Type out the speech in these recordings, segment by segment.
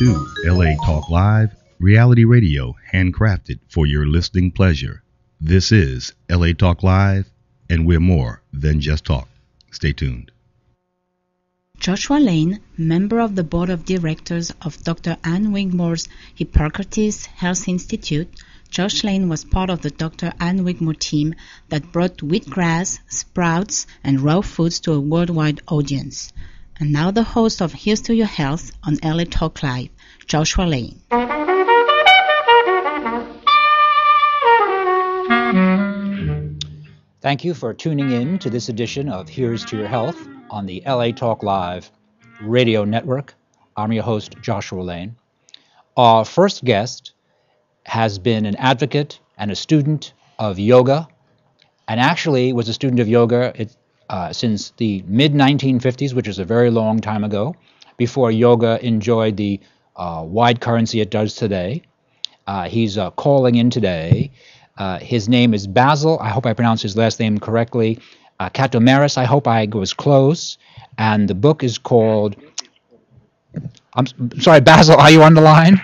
to LA Talk Live, reality radio handcrafted for your listening pleasure. This is LA Talk Live, and we're more than just talk. Stay tuned. Joshua Lane, member of the board of directors of Dr. Ann Wigmore's Hippocrates Health Institute, Josh Lane was part of the Dr. Ann Wigmore team that brought wheatgrass, sprouts, and raw foods to a worldwide audience. And now the host of Here's to Your Health on LA Talk Live, Joshua Lane. Thank you for tuning in to this edition of Here's to Your Health on the LA Talk Live radio network. I'm your host, Joshua Lane. Our first guest has been an advocate and a student of yoga, and actually was a student of yoga since the mid-1950s, which is a very long time ago, before yoga enjoyed the wide currency it does today. He's calling in today. His name is Basil. I hope I pronounced his last name correctly. Katomeris. I hope I was close. And the book is called... I'm sorry, Basil, are you on the line?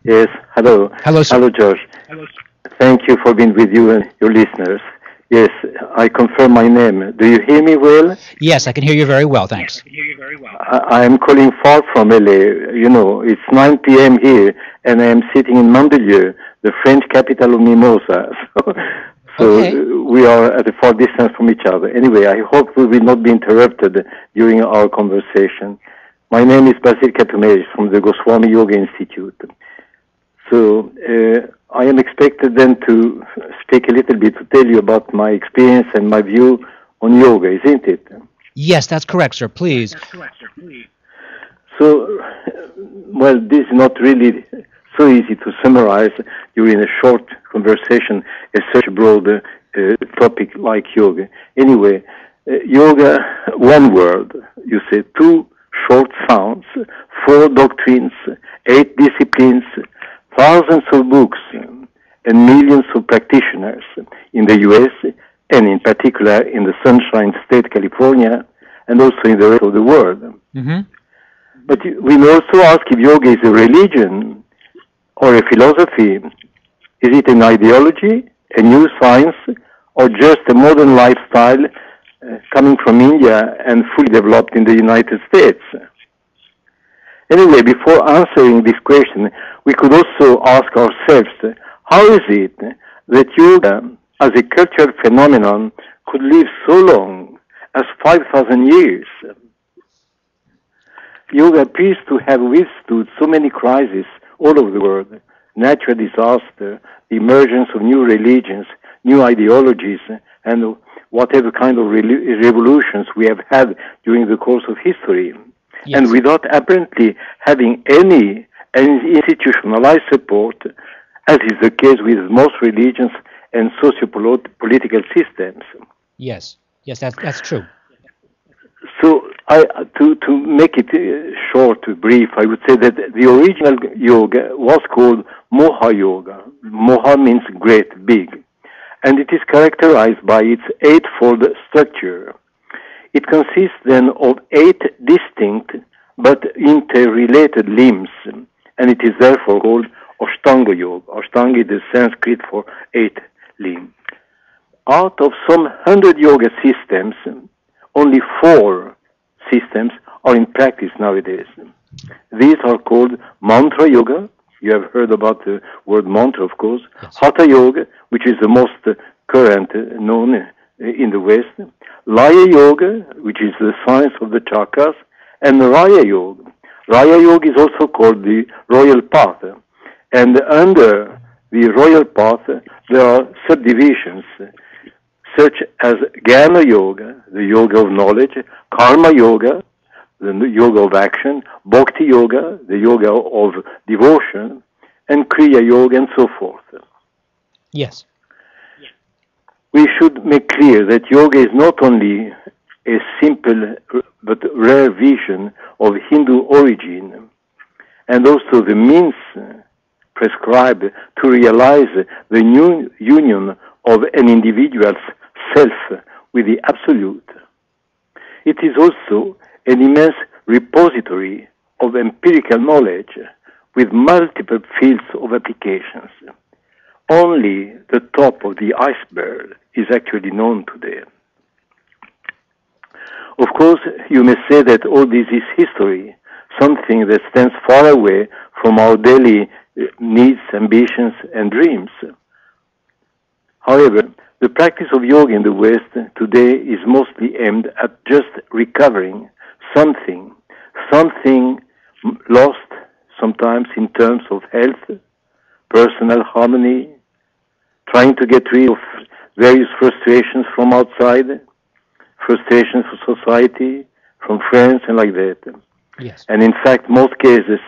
Yes, hello. Hello, sir. Hello, Josh. Thank you for being with you and your listeners. Yes, I confirm my name. Do you hear me well? Yes, I can hear you very well, thanks. I am calling far from LA. You know, it's 9 p.m. here, and I am sitting in Mandelieu, the French capital of mimosas. So Okay. we are at a far distance from each other. Anyway, I hope we will not be interrupted during our conversation. My name is Basil Katomeris from the Goswami Yoga Institute. So I am expected then to speak a little bit to tell you about my experience and my view on yoga, isn't it? Yes, that's correct, sir. Please. So, well, this is not really so easy to summarize during a short conversation, such a broad topic like yoga. Anyway, yoga, one word, you say, two short sounds, four doctrines, 8 disciplines, thousands of books, and millions of practitioners in the U.S., and in particular in the Sunshine State, California, and also in the rest of the world. Mm-hmm. But we may also ask if yoga is a religion or a philosophy. Is it an ideology, a new science, or just a modern lifestyle coming from India and fully developed in the United States? Anyway, before answering this question, we could also ask ourselves, how is it that yoga as a cultural phenomenon could live so long as 5,000 years? Yoga appears to have withstood so many crises all over the world, natural disaster, the emergence of new religions, new ideologies, and whatever kind of revolutions we have had during the course of history. Yes. And without apparently having any institutionalized support, as is the case with most religions and socio-political systems. Yes, that's true. So, to make it short, brief, I would say that the original yoga was called Moha Yoga. Moha means great, big. And it is characterized by its eightfold structure. It consists then of 8 distinct but interrelated limbs, and it is therefore called Ashtanga Yoga. Ashtanga is the Sanskrit for 8 limbs. Out of some 100 yoga systems, only 4 systems are in practice nowadays. These are called Mantra Yoga. You have heard about the word mantra, of course. Yes. Hatha Yoga, which is the most current known in the West. Laya Yoga, which is the science of the chakras. And Raya Yoga. Raya Yoga is also called the Royal Path. And under the Royal Path, there are subdivisions, such as Jnana Yoga, the yoga of knowledge, Karma Yoga, the yoga of action, Bhakti Yoga, the yoga of devotion, and Kriya Yoga, and so forth. Yes. We should make clear that yoga is not only a simple but rare vision of Hindu origin, and also the means prescribed to realize the new union of an individual's self with the Absolute. It is also an immense repository of empirical knowledge with multiple fields of applications. Only the top of the iceberg is actually known today. Of course, you may say that all this is history, something that stands far away from our daily needs, ambitions, and dreams. However, the practice of yoga in the West today is mostly aimed at just recovering something lost sometimes in terms of health, personal harmony, trying to get rid of various frustrations from outside, frustrations from society, from friends, and like that. Yes. And in fact, most cases,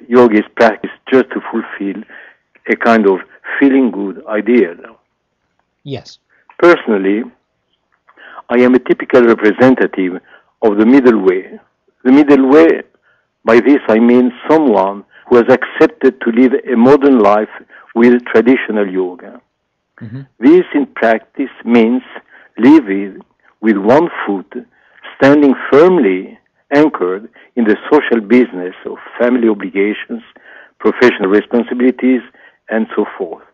yoga is practiced just to fulfill a kind of feeling good ideal. Yes. Personally, I am a typical representative of the middle way. The middle way, by this I mean someone who has accepted to live a modern life with traditional yoga. Mm-hmm. This in practice means living with one foot standing firmly anchored in the social business of family obligations, professional responsibilities, and so forth.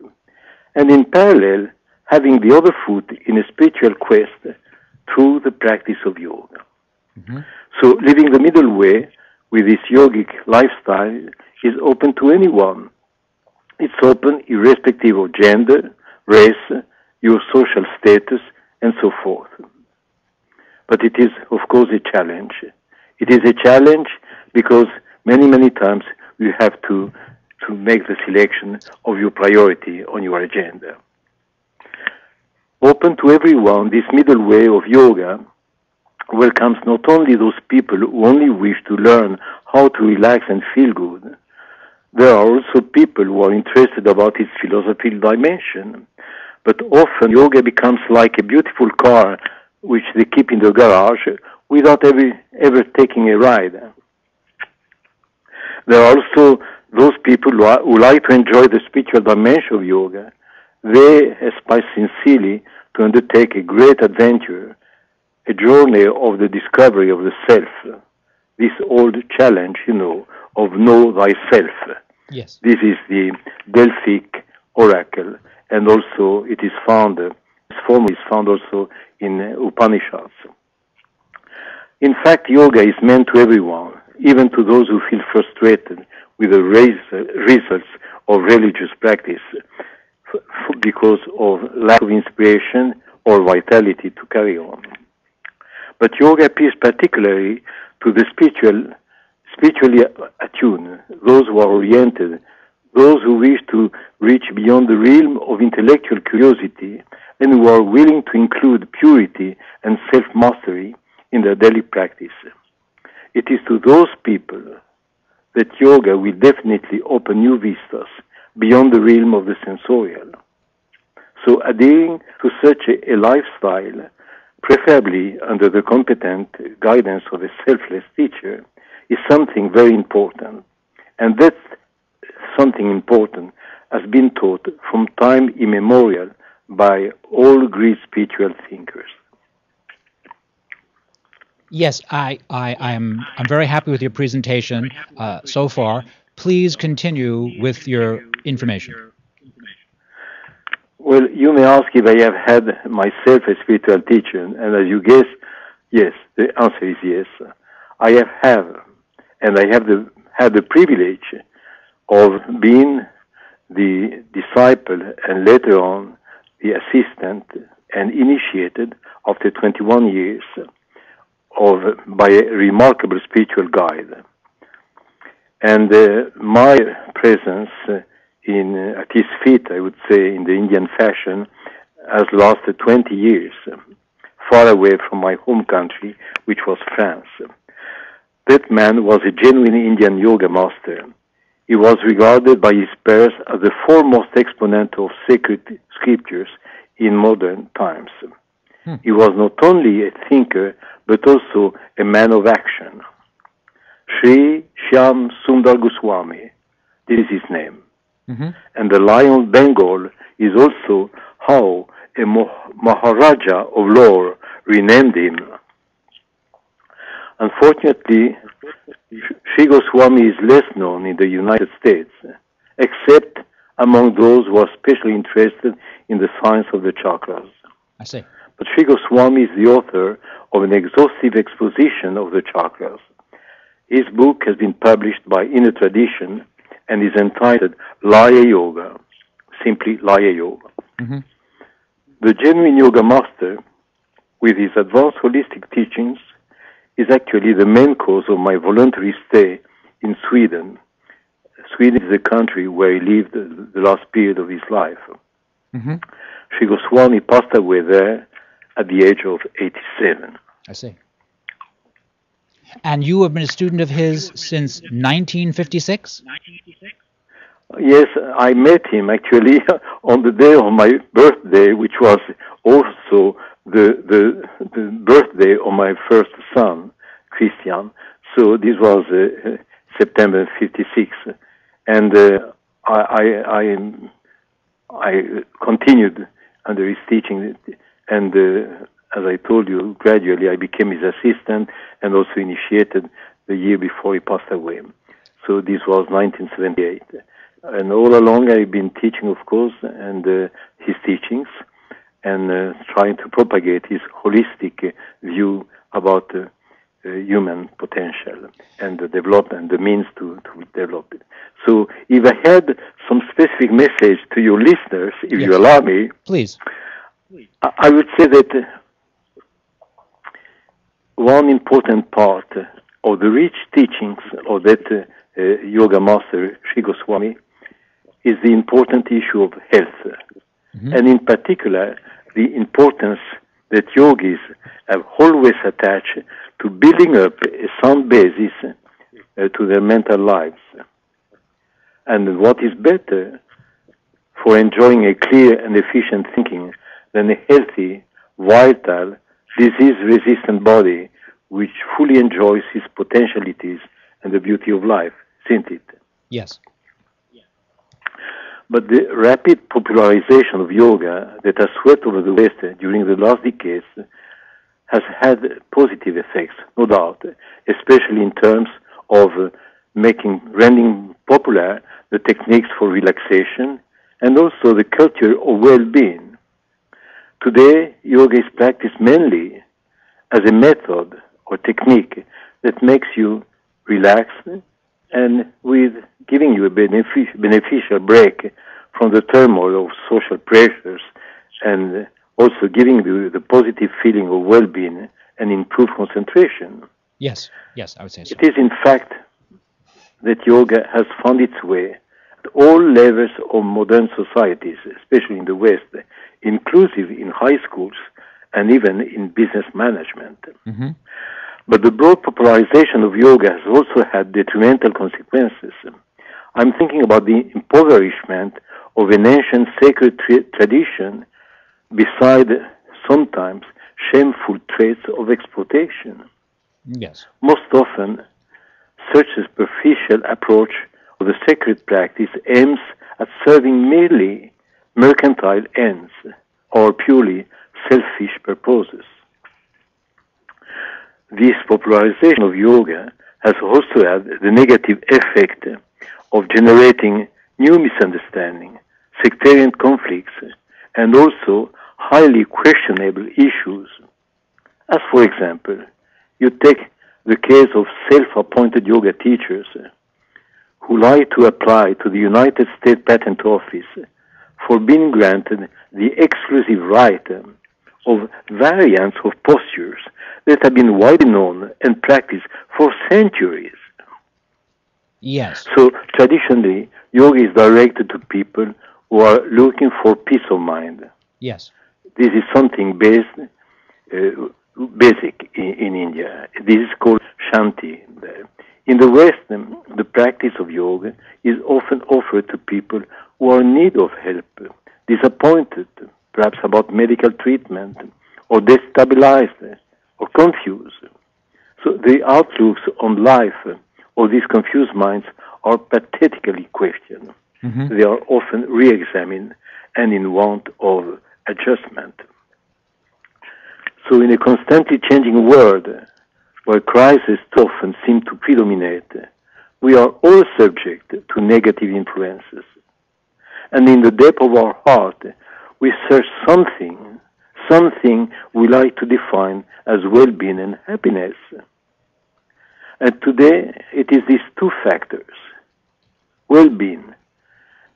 And in parallel, having the other foot in a spiritual quest through the practice of yoga. Mm-hmm. So living the middle way with this yogic lifestyle is open to anyone. It's open irrespective of gender, race, your social status, and so forth. But it is, of course, a challenge. It is a challenge because many times you have to make the selection of your priority on your agenda. Open to everyone, this middle way of yoga welcomes not only those people who only wish to learn how to relax and feel good. There are also people who are interested about its philosophical dimension. But often yoga becomes like a beautiful car which they keep in the garage without ever taking a ride. There are also those people who like to enjoy the spiritual dimension of yoga. They aspire sincerely to undertake a great adventure, a journey of the discovery of the self. This old challenge, of know thyself. Yes. This is the Delphic oracle, and also it is found, its form is found also in Upanishads. In fact, yoga is meant to everyone, even to those who feel frustrated with the results of religious practice because of lack of inspiration or vitality to carry on. But yoga appeals particularly to the spiritually attuned, those who are oriented, those who wish to reach beyond the realm of intellectual curiosity and who are willing to include purity and self-mastery in their daily practice. It is to those people that yoga will definitely open new vistas beyond the realm of the sensorial. So adhering to such a lifestyle, preferably under the competent guidance of a selfless teacher, is something very important. And that something important has been taught from time immemorial by all Greek spiritual thinkers. Yes, I'm very happy with your presentation so far. Please continue with your information. Well, you may ask if I have had myself a spiritual teacher, and as you guess, yes, the answer is yes. I have, and I have had the privilege of being the disciple and later on the assistant and initiated after 21 years by a remarkable spiritual guide. And my presence at his feet, I would say, in the Indian fashion, has lasted 20 years, far away from my home country, which was France. That man was a genuine Indian yoga master. He was regarded by his peers as the foremost exponent of sacred scriptures in modern times. He was not only a thinker, but also a man of action. Sri Shyam Sundar Goswami, this is his name. Mm-hmm. And the Lion of Bengal is also how a Maharaja of Lahore renamed him. Unfortunately, Sri Goswami is less known in the United States, except among those who are especially interested in the science of the chakras. I see. But Sri Goswami is the author of an exhaustive exposition of the chakras. His book has been published by Inner Tradition and is entitled Laya Yoga, simply Laya Yoga. Mm-hmm. The genuine yoga master, with his advanced holistic teachings, is actually the main cause of my voluntary stay in Sweden. Sweden is the country where he lived the last period of his life. Mm-hmm. Sri Goswami passed away there at the age of 87. I see. And you have been a student of his since 1956? Yes, I met him actually on the day of my birthday, which was also the birthday of my first son, Christian. So this was September '56, and I continued under his teaching, and as I told you, gradually I became his assistant and also initiated the year before he passed away. So this was 1978. And all along I've been teaching, of course, and his teachings, and trying to propagate his holistic view about human potential and the development, the means to develop it. So if I had some specific message to your listeners, if you allow me, please. I would say that one important part of the rich teachings of that yoga master, Sri Goswami, is the important issue of health. Mm-hmm. And in particular, the importance that yogis have always attached to building up a sound basis to their mental lives. And what is better for enjoying a clear and efficient thinking than a healthy, vital, disease-resistant body which fully enjoys its potentialities and the beauty of life, isn't it? Yes. But the rapid popularization of yoga that has swept over the West during the last decades has had positive effects, no doubt, especially in terms of rendering popular the techniques for relaxation and also the culture of well-being. Today, yoga is practiced mainly as a method or technique that makes you relax and with giving you a beneficial break from the turmoil of social pressures and also giving you the positive feeling of well-being and improved concentration. Yes, I would say so. It is in fact that yoga has found its way at all levels of modern societies, especially in the West, inclusive in high schools and even in business management. Mm-hmm. But the broad popularization of yoga has also had detrimental consequences. I'm thinking about the impoverishment of an ancient sacred tradition beside sometimes shameful traits of exploitation. Yes. Most often, such a superficial approach of the sacred practice aims at serving merely mercantile ends or purely selfish purposes. This popularization of yoga has also had the negative effect of generating new misunderstanding, sectarian conflicts, and also highly questionable issues. As for example, you take the case of self-appointed yoga teachers who like to apply to the United States Patent Office for being granted the exclusive right of variants of postures that have been widely known and practiced for centuries. Yes. So traditionally, yoga is directed to people who are looking for peace of mind. Yes. This is something basic in India. This is called Shanti. In the West, the practice of yoga is often offered to people who are in need of help, disappointed, perhaps about medical treatment, or destabilized, or confused. So the outlooks on life of these confused minds are pathetically questioned. Mm-hmm. They are often re-examined and in want of adjustment. So in a constantly changing world, While crises often seem to predominate, we are all subject to negative influences. And in the depth of our heart, we search something we like to define as well-being and happiness. And today, it is these two factors, well-being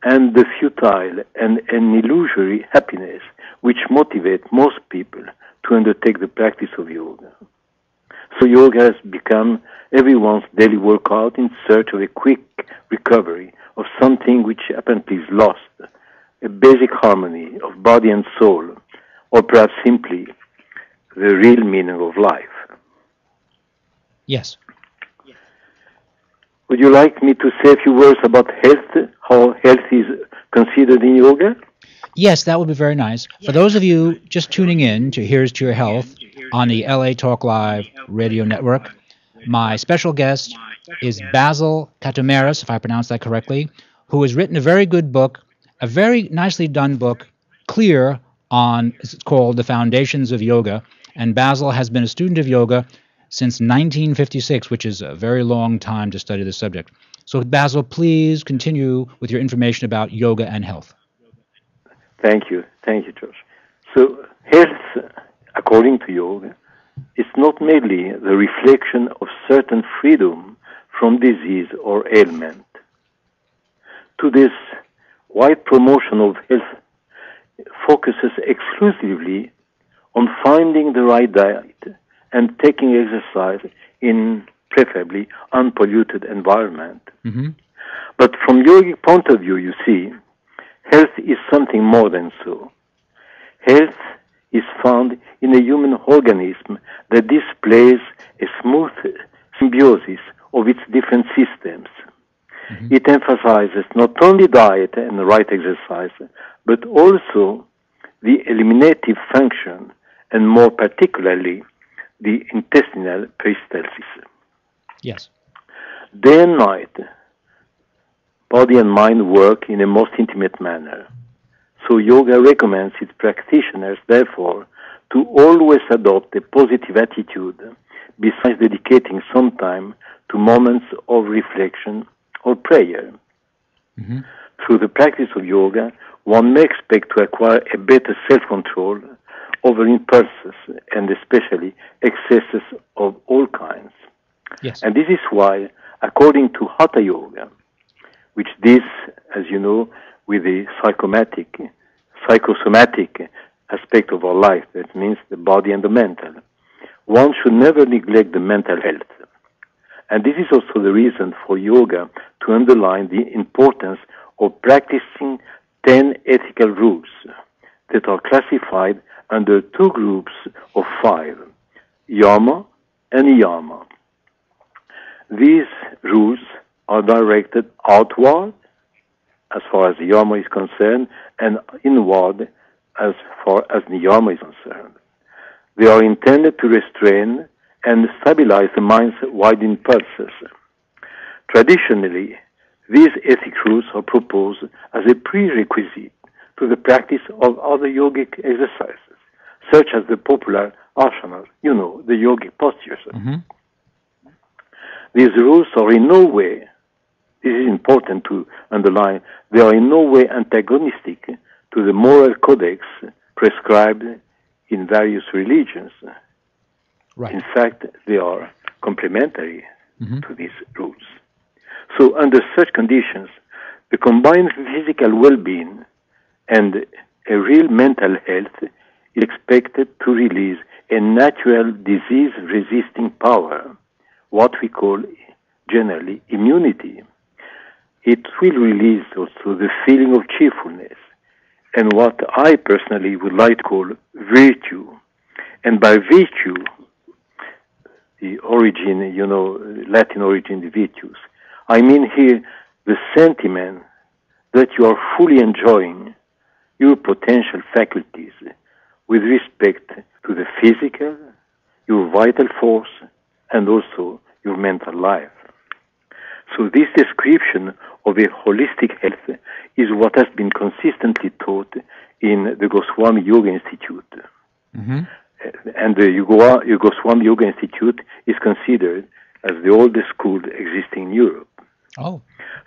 and the futile and illusory happiness, which motivate most people to undertake the practice of yoga. So yoga has become everyone's daily workout in search of a quick recovery of something which apparently is lost, a basic harmony of body and soul, or perhaps simply the real meaning of life. Yes. Would you like me to say a few words about health, how health is considered in yoga? Yes, that would be very nice. For those of you just tuning in to Here's to Your Health on the LA Talk Live radio network, my special guest is Basil Katomeris, if I pronounce that correctly, who has written a very good book, a very nicely done book, clear on, it's called The Foundations of Yoga. And Basil has been a student of yoga since 1956, which is a very long time to study this subject. So Basil, please continue with your information about yoga and health. Thank you, George. So health, according to yoga, is not merely the reflection of certain freedom from disease or ailment. To this, wide promotion of health focuses exclusively on finding the right diet and taking exercise in preferably unpolluted environment. Mm-hmm. But from yogic point of view, you see, health is something more than so. Health is found in a human organism that displays a smooth symbiosis of its different systems. Mm-hmm. It emphasizes not only diet and the right exercise, but also the eliminative function, and more particularly, the intestinal peristalsis. Yes. Day and night, body and mind work in a most intimate manner. So yoga recommends its practitioners, therefore, to always adopt a positive attitude, besides dedicating some time to moments of reflection or prayer. Mm-hmm. Through the practice of yoga, one may expect to acquire a better self-control over impulses and especially excesses of all kinds. Yes. And this is why, according to Hatha Yoga, which deals, as you know, with the psychosomatic aspect of our life, that means the body and the mental, one should never neglect the mental health. And this is also the reason for yoga to underline the importance of practicing 10 ethical rules that are classified under two groups of 5, yama and niyama. These rules are directed outward, as far as the yama is concerned, and inward, as far as niyama is concerned. They are intended to restrain and stabilize the mind's wide impulses. Traditionally, these ethic rules are proposed as a prerequisite to the practice of other yogic exercises, such as the popular asanas, the yogic postures. Mm-hmm. These rules are in no way, this is important to underline, they are in no way antagonistic to the moral codex prescribed in various religions. Right. In fact, they are complementary mm-hmm. to these rules. So under such conditions, the combined physical well-being and a real mental health is expected to release a natural disease-resisting power, what we call generally immunity. It will release also the feeling of cheerfulness and what I personally would like to call virtue. And by virtue, the origin, Latin origin, the virtues, I mean here the sentiment that you are fully enjoying your potential faculties with respect to the physical, your vital force, and also your mental life. So this description of a holistic health is what has been consistently taught in the Goswami Yoga Institute. Mm-hmm. and the Yugoswami Yoga Institute is considered as the oldest school existing in Europe. Oh.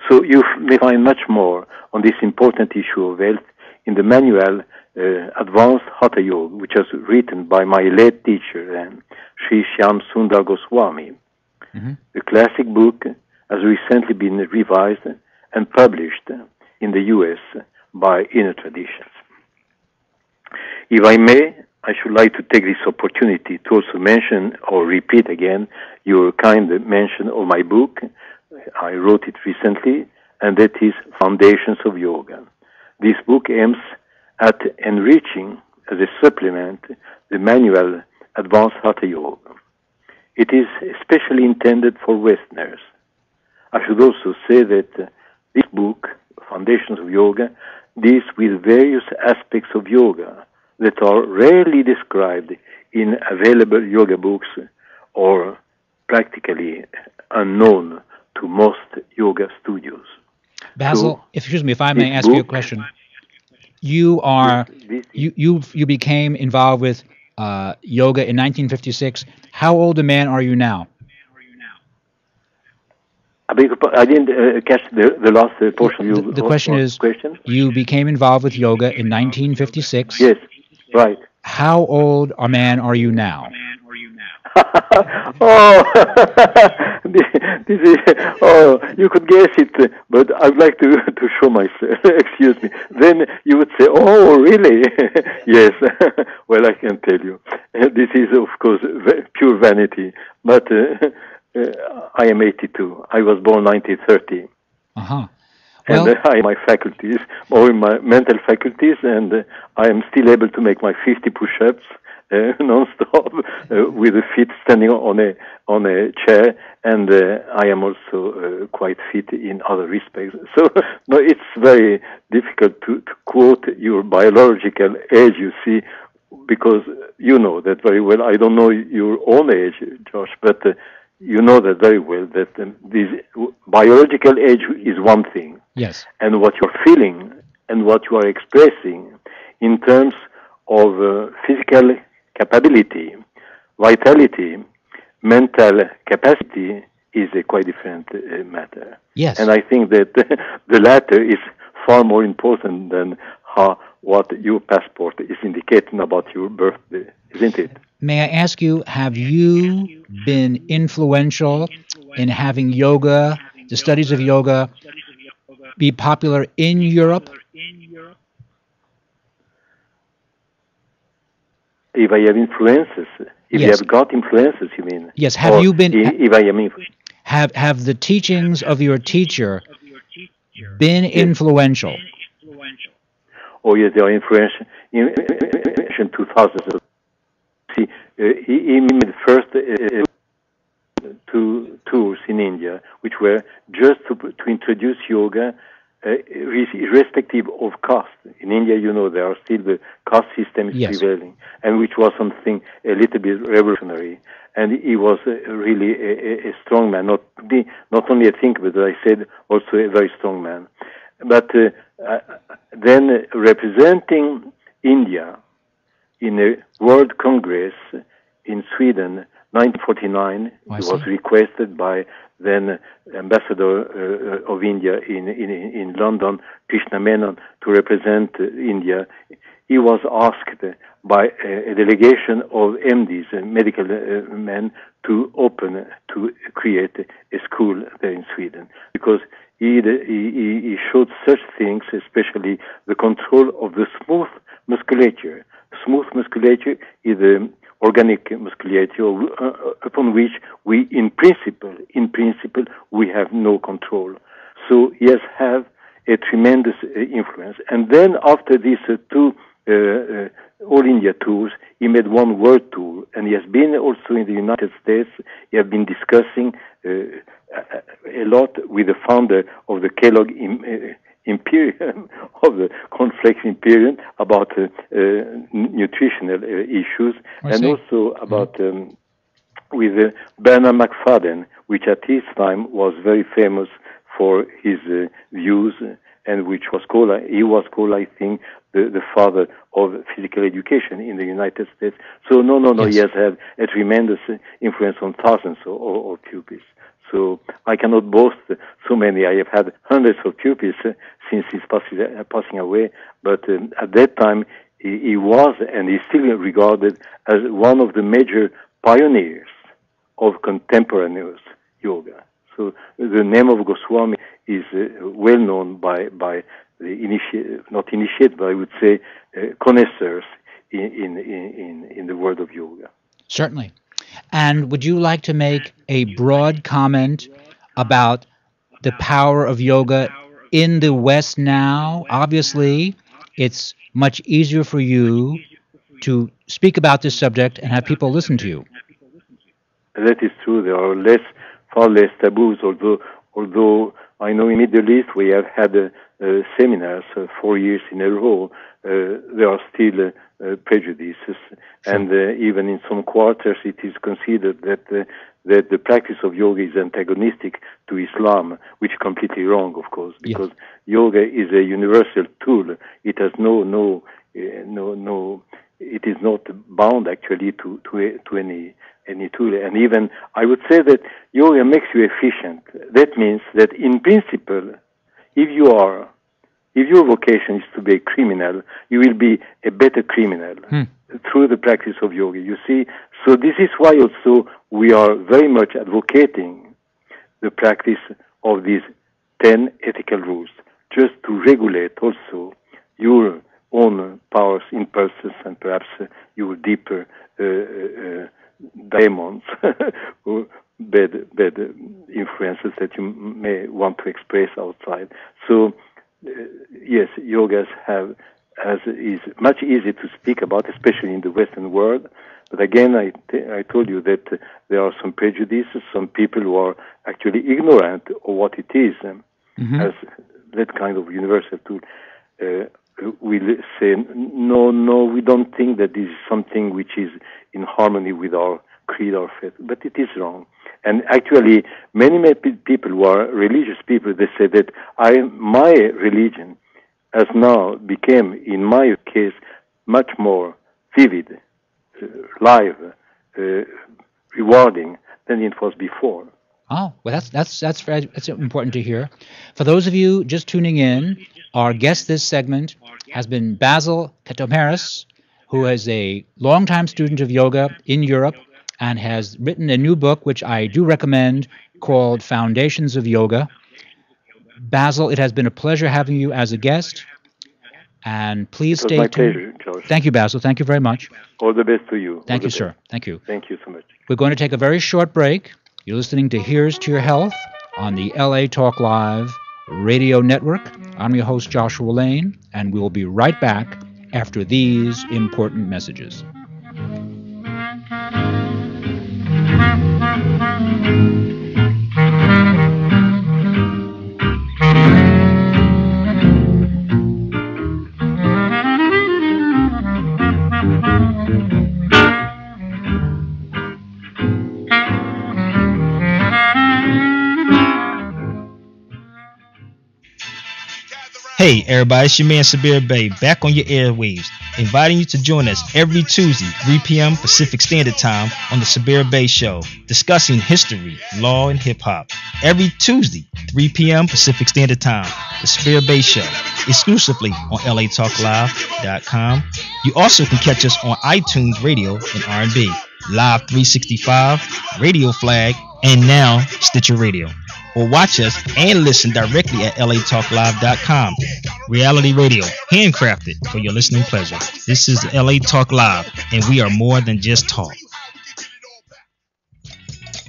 So you may find much more on this important issue of health in the manual Advanced Hatha Yoga, which was written by my late teacher, Sri Shyam Sundar Goswami. Mm-hmm. The classic book has recently been revised and published in the U.S. by Inner Traditions. If I may, I should like to take this opportunity to also mention or repeat again your kind mention of my book. I wrote it recently, and that is Foundations of Yoga. This book aims at enriching, as a supplement, the manual Advanced Hatha Yoga. It is especially intended for Westerners. I should also say that this book, Foundations of Yoga, deals with various aspects of yoga that are rarely described in available yoga books or practically unknown to most yoga studios. Basil, So, excuse me, if I may ask you a question. You became involved with yoga in 1956. How old a man are you now? I didn't catch the last portion. The question is, you became involved with yoga in 1956. Yes, right. How old a man are you now? Oh, this is, oh, you could guess it, but I'd like to show myself. Excuse me. Then you would say, oh, really? Yes. Well, I can tell you. This is, of course, pure vanity, but I am 82. I was born 1930. Uh-huh. Well, and I am my faculties, or my mental faculties, and I am still able to make my 50 push-ups non-stop with the feet standing on a chair, and I am also quite fit in other respects. So no, it's very difficult to quote your biological age, you see, because you know that very well. I don't know your own age, Josh, but you know that very well that this biological age is one thing. Yes. And what you're feeling and what you are expressing in terms of physical capability, vitality, mental capacity is a quite different matter. Yes. And I think that the latter is far more important than what your passport is indicating about your birthday, isn't it? May I ask you, have you been influential in having yoga, the studies of yoga, be popular in Europe? If I have influences, if you have got influences, you mean? Yes. Have you been? If I am have the teachings of your teacher been influential? Oh yes, they are influential. In 2000, see, he made first two tours in India, which were just to introduce yoga, irrespective of caste. In India, you know, there are still the caste system is prevailing, and which was something a little bit revolutionary. And he was really a strong man, not only a thinker, but I said also a very strong man. But then representing India in a World Congress in Sweden, 1949, he was requested by then Ambassador of India in London, Krishna Menon, to represent India. He was asked by a delegation of MDs, medical men, to create a school there in Sweden, because he showed such things, especially the control of the smooth musculature. Smooth musculature is the organic musculature upon which we, in principle, we have no control. So he has had a tremendous influence. And then after these two All India tours, he made one world tour, and he has been also in the United States. He has been discussing a lot with the founder of the Kellogg Imperium, of the Cornflakes Imperium, about nutritional issues, and also about with Bernard McFadden, which at his time was very famous for his views and which was called, he was called, I think, the father of physical education in the United States. So no, yes. He has had a tremendous influence on thousands of pupils. So I cannot boast so many. I have had hundreds of pupils since his passing away, but at that time he was and is still regarded as one of the major pioneers of contemporaneous yoga. So the name of Goswami is well known by the not initiated, but I would say connoisseurs in the world of yoga. Certainly. And would you like to make a broad comment about the power of yoga in the West now? Obviously, it's much easier for you to speak about this subject and have people listen to you. That is true. There are far less taboos, although I know in Middle East we have had seminars 4 years in a row. There are still prejudices, and even in some quarters it is considered that the practice of yoga is antagonistic to Islam, which is completely wrong, of course, because yoga is a universal tool. It has no. It is not bound actually to any tool. And even I would say that yoga makes you efficient. That means that in principle, if your vocation is to be a criminal, you will be a better criminal through the practice of yoga. You see, so this is why also we are very much advocating the practice of these 10 ethical rules, just to regulate also your own powers, impulses, and perhaps your deeper demons or bad influences that you may want to express outside. So yes, yoga is much easier to speak about, especially in the Western world. But again, I told you that there are some prejudices, some people who are actually ignorant of what it is as that kind of universal tool. Will say, no, we don't think that this is something which is in harmony with our creed or faith, but it is wrong. And actually, many people who are religious people, they say that my religion has now become, in my case, much more vivid, live, rewarding than it was before. Oh, well, that's important to hear. For those of you just tuning in, our guest this segment has been Basil Katomeris, who is a longtime student of yoga in Europe and has written a new book, which I do recommend, called Foundations of Yoga. Basil, it has been a pleasure having you as a guest, and please stay tuned. It was my pleasure, George. Thank you, Basil. Thank you very much. All the best to you. Thank you, sir. Thank you. Thank you so much. We're going to take a very short break. You're listening to Here's to Your Health on the LA Talk Live Radio Network. I'm your host, Joshua Lane, and we'll be right back after these important messages. Hey everybody, it's your man Sabir Bey back on your airwaves, inviting you to join us every Tuesday, 3 p.m. Pacific Standard Time on the Sabir Bey Show, discussing history, law, and hip-hop. Every Tuesday, 3 p.m. Pacific Standard Time, the Sabir Bey Show, exclusively on LATalkLive.com. You also can catch us on iTunes Radio and R&B, Live 365, Radio Flag, and now Stitcher Radio. Or watch us and listen directly at LATalkLive.com. Reality radio, handcrafted for your listening pleasure. This is LA Talk Live, and we are more than just talk.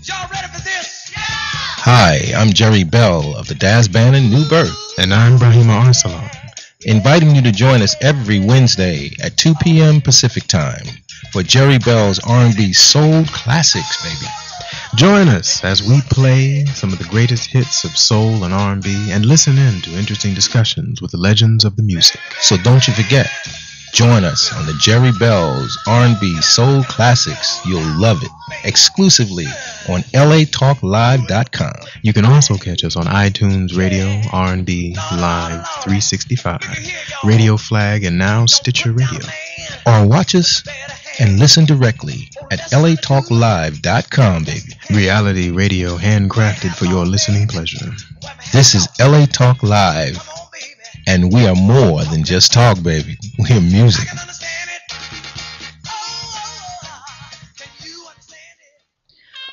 Y'all ready for this? Hi, I'm Jerry Bell of the Daz Band in New Birth. And I'm Brahima Arsalan. Inviting you to join us every Wednesday at 2 p.m. Pacific Time for Jerry Bell's R&B Soul Classics, baby. Join us as we play some of the greatest hits of soul and R&B and listen in to interesting discussions with the legends of the music. So don't you forget, Join us on the Jerry Bells R&B Soul Classics. You'll love it. Exclusively on latalklive.com. You can also catch us on iTunes Radio, R&B, Live 365, Radio Flag, and now Stitcher Radio. Or watch us and listen directly at latalklive.com, baby. Reality radio handcrafted for your listening pleasure. This is LA Talk Live, and we are more than just talk, baby. We are music.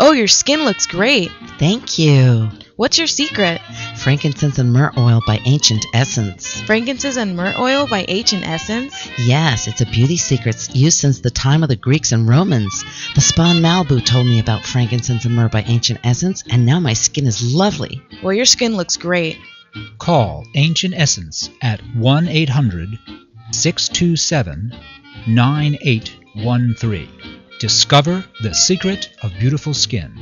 Oh, your skin looks great. Thank you. What's your secret? Frankincense and myrrh oil by Ancient Essence. Frankincense and myrrh oil by Ancient Essence? Yes, it's a beauty secret used since the time of the Greeks and Romans. The spa in Malibu told me about frankincense and myrrh by Ancient Essence, and now my skin is lovely. Well, your skin looks great. Call Ancient Essence at 1-800-627-9813. Discover the secret of beautiful skin.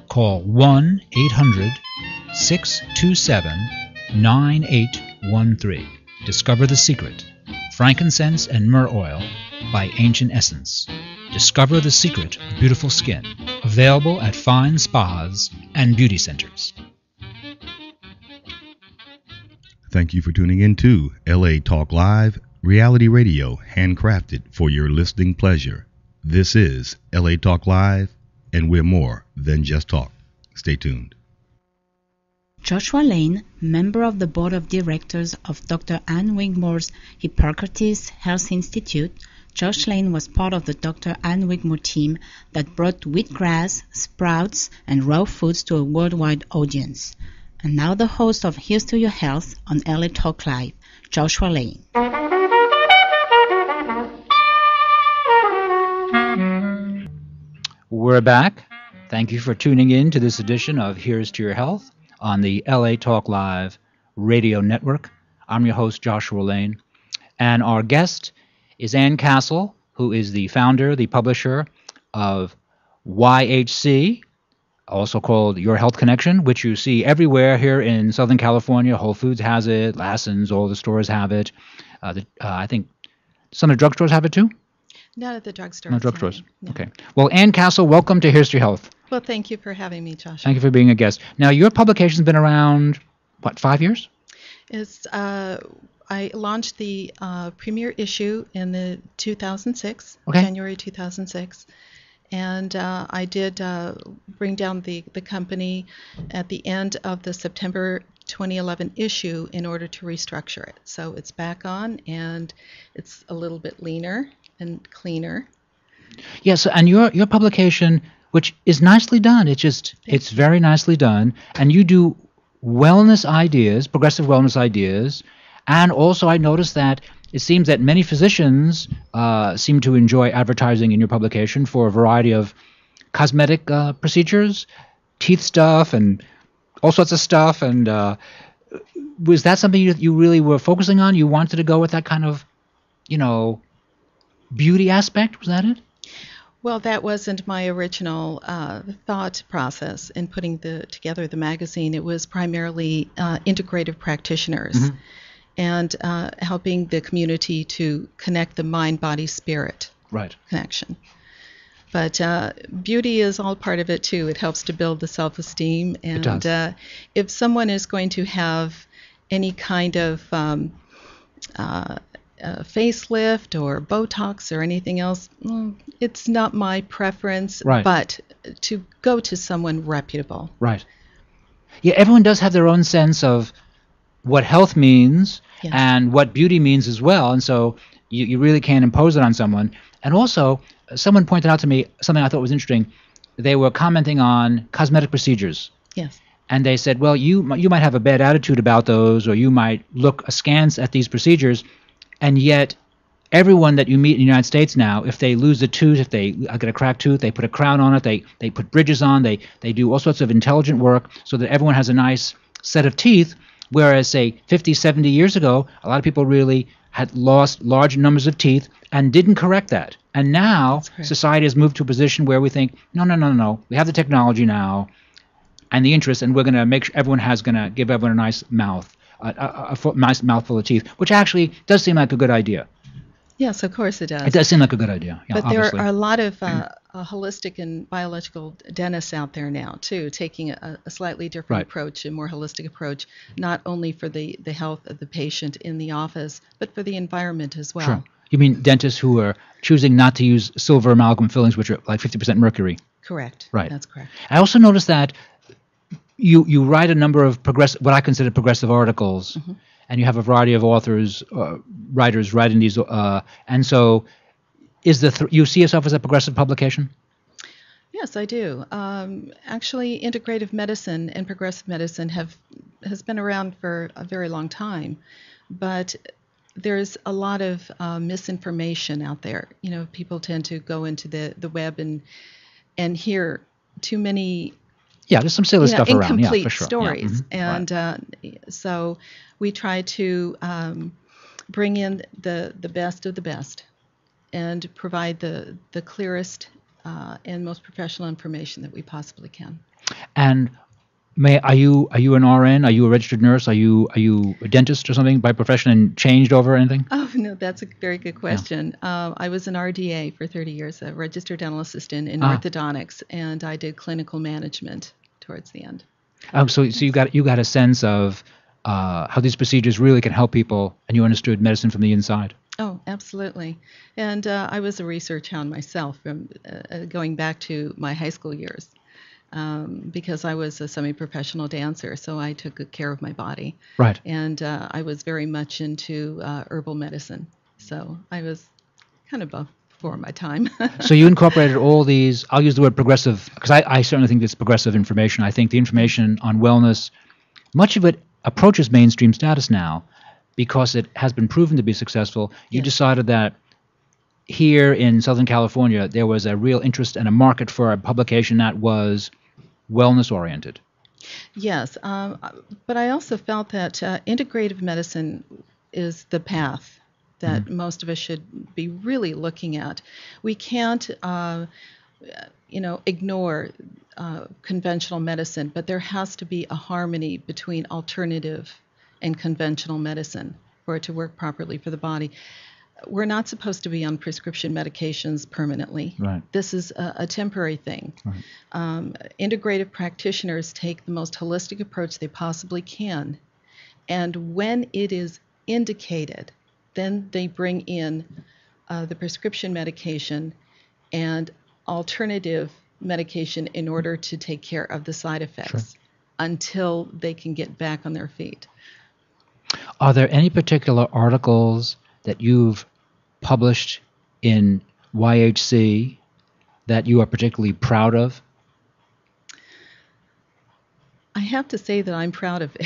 Call 1-800-627-9813. Discover the secret. Frankincense and myrrh oil by Ancient Essence. Discover the secret of beautiful skin. Available at fine spas and beauty centers. Thank you for tuning in to LA Talk Live, reality radio handcrafted for your listening pleasure. This is LA Talk Live, and we're more than just talk. Stay tuned. Joshua Lane, member of the board of directors of Dr. Ann Wigmore's Hippocrates Health Institute, Josh Lane was part of the Dr. Ann Wigmore team that brought wheatgrass, sprouts, and raw foods to a worldwide audience. And now the host of Here's to Your Health on LA Talk Live, Joshua Lane. We're back. Thank you for tuning in to this edition of Here's to Your Health on the LA Talk Live radio network. I'm your host, Joshua Lane, and our guest is Ann Castle, who is the founder, the publisher of YHC, also called Your Health Connection, which you see everywhere here in Southern California. Whole Foods has it, Lassen's, all the stores have it. I think some of the drugstores have it too? Not at the drugstore. No drugstores. No. Okay. Well, Ann Castle, welcome to Here's to Your Health. Well, thank you for having me, Josh. Thank you for being a guest. Now, your publication's been around, 5 years? I launched the premiere issue in the 2006, okay. January 2006, and I did bring down the company at the end of the September 2011 issue in order to restructure it. So it's back on, and it's a little bit leaner and cleaner. Yes, and your publication, which is nicely done, it's very nicely done, and you do wellness ideas, progressive wellness ideas, and also I noticed that it seems that many physicians seem to enjoy advertising in your publication for a variety of cosmetic procedures, teeth stuff, and all sorts of stuff. And was that something you really were focusing on? You wanted to go with that kind of, beauty aspect? Was that it? Well, that wasn't my original thought process in putting together the magazine. It was primarily integrative practitioners. Mm-hmm. And helping the community to connect the mind, body, spirit connection. But beauty is all part of it, too. It helps to build the self-esteem. And it does. If someone is going to have any kind of facelift or Botox or anything else, it's not my preference, but to go to someone reputable. Right. Yeah, everyone does have their own sense of what health means. Yes. And what beauty means as well, and so you really can't impose it on someone. And also, someone pointed out to me something I thought was interesting. They were commenting on cosmetic procedures. Yes. And they said, well, you might have a bad attitude about those, or you might look askance at these procedures, and yet everyone that you meet in the United States now, if they lose a tooth, if they get a cracked tooth, they put a crown on it, they put bridges on, they do all sorts of intelligent work so that everyone has a nice set of teeth. Whereas, say, 50, 70 years ago, a lot of people really had lost large numbers of teeth and didn't correct that. And now society has moved to a position where we think, no. We have the technology now and the interest, and we're going to make sure everyone going to give everyone a nice mouth, a nice mouthful of teeth, which actually does seem like a good idea. Yes, of course it does. It does seem like a good idea. Yeah, but obviously. there are a lot of holistic and biological dentists out there now, too, taking a slightly different approach, a more holistic approach, not only for the health of the patient in the office, but for the environment as well. Sure. You mean dentists who are choosing not to use silver amalgam fillings, which are like 50% mercury? Correct. Right. That's correct. I also noticed that you write a number of what I consider progressive articles, and you have a variety of authors, writers writing these, and so is you see yourself as a progressive publication? Yes, I do. Actually, integrative medicine and progressive medicine has been around for a very long time, but there's a lot of misinformation out there. You know, people tend to go into the web and hear too many. Yeah, there's some silly stuff around. Incomplete for sure. stories, and so we try to bring in the best of the best and provide the clearest and most professional information that we possibly can. And are you an RN? Are you a registered nurse? Are you a dentist or something by profession and changed over or anything? Oh, no, that's a very good question. Yeah. I was an RDA for 30 years, a registered dental assistant in orthodontics, and I did clinical management towards the end. Oh, so you got a sense of how these procedures really can help people, and you understood medicine from the inside. Oh, absolutely. And I was a research hound myself from going back to my high school years. Because I was a semi-professional dancer, so I took good care of my body. Right. And I was very much into herbal medicine, so I was kind of before my time. So you incorporated all these, I'll use the word progressive, because I certainly think it's progressive information. I think the information on wellness, much of it approaches mainstream status now because it has been proven to be successful. You decided that here in Southern California, there was a real interest and a market for a publication that was wellness-oriented. Yes, but I also felt that integrative medicine is the path that most of us should be really looking at. We can't, ignore conventional medicine, but there has to be a harmony between alternative and conventional medicine for it to work properly for the body. We're not supposed to be on prescription medications permanently. Right. This is a temporary thing. Right. Integrative practitioners take the most holistic approach they possibly can, and when it is indicated, then they bring in the prescription medication and alternative medication in order to take care of the side effects until they can get back on their feet. Are there any particular articles that you've published in YHC that you are particularly proud of? I have to say that I'm proud of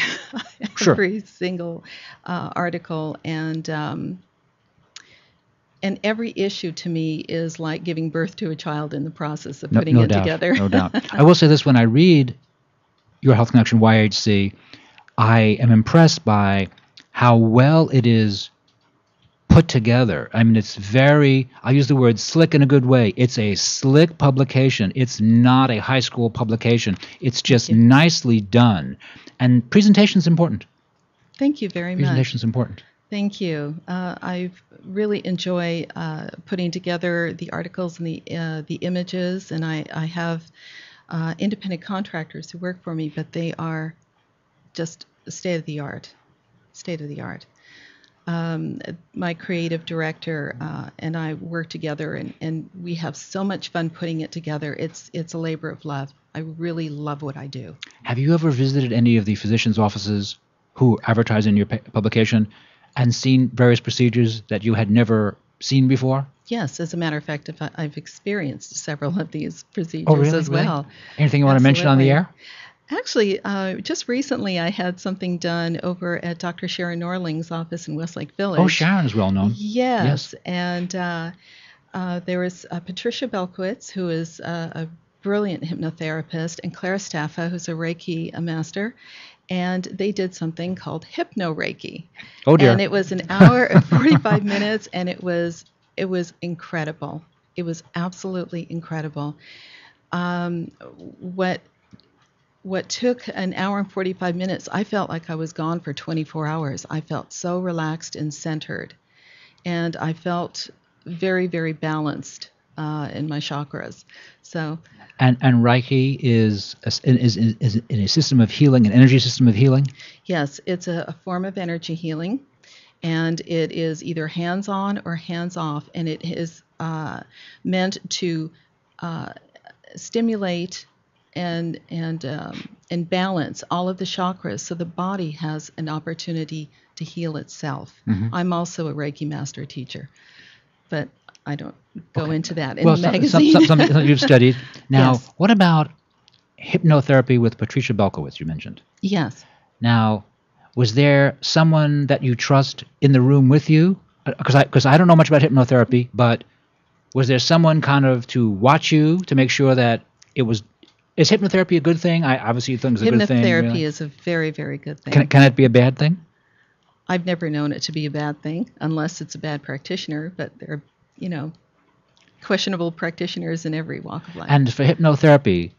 every single article, and every issue to me is like giving birth to a child in the process of putting it together. No doubt. I will say this, when I read your Health Connection YHC, I am impressed by how well it is put together. I mean, it's I'll use the word slick in a good way. It's a slick publication. It's not a high school publication. It's just nicely done. And presentation is important. Thank you very much. Presentation is important. Thank you. I really enjoy putting together the articles and the images, and I have independent contractors who work for me, but they are just state of the art. My creative director and I work together, and we have so much fun putting it together. It's a labor of love. I really love what I do. Have you ever visited any of the physicians' offices who advertise in your publication and seen various procedures that you had never seen before? Yes, as a matter of fact, I've experienced several of these procedures as well. Anything you want to mention on the air? Actually, just recently I had something done over at Dr. Sharon Norling's office in Westlake Village. Oh, Sharon is well known. Yes. And there was Patricia Belkowitz, who is a brilliant hypnotherapist, and Clara Staffa, who's a Reiki master. And they did something called Hypno Reiki. Oh, dear. And it was an hour and 45 minutes, and it was incredible. It was absolutely incredible. What took an hour and 45 minutes, I felt like I was gone for 24 hours. I felt so relaxed and centered. and I felt very, very balanced in my chakras. So. And Reiki is a system of healing, an energy system of healing? Yes, it's a form of energy healing, and it is either hands-on or hands-off, and it is meant to stimulate and balance all of the chakras so the body has an opportunity to heal itself. Mm-hmm. I'm also a Reiki master teacher, but I don't go into that in the magazine. Something you've studied. Now, yes. What about hypnotherapy with Patricia Belkowitz you mentioned? Yes. Now, was there someone that you trust in the room with you? Because I don't know much about hypnotherapy, but was there someone kind of to watch you to make sure that it was... Is hypnotherapy a good thing? I obviously think it's a good thing. Hypnotherapy really. is a very, very good thing. Can it be a bad thing? I've never known it to be a bad thing, unless it's a bad practitioner, but there are, questionable practitioners in every walk of life. And for hypnotherapy,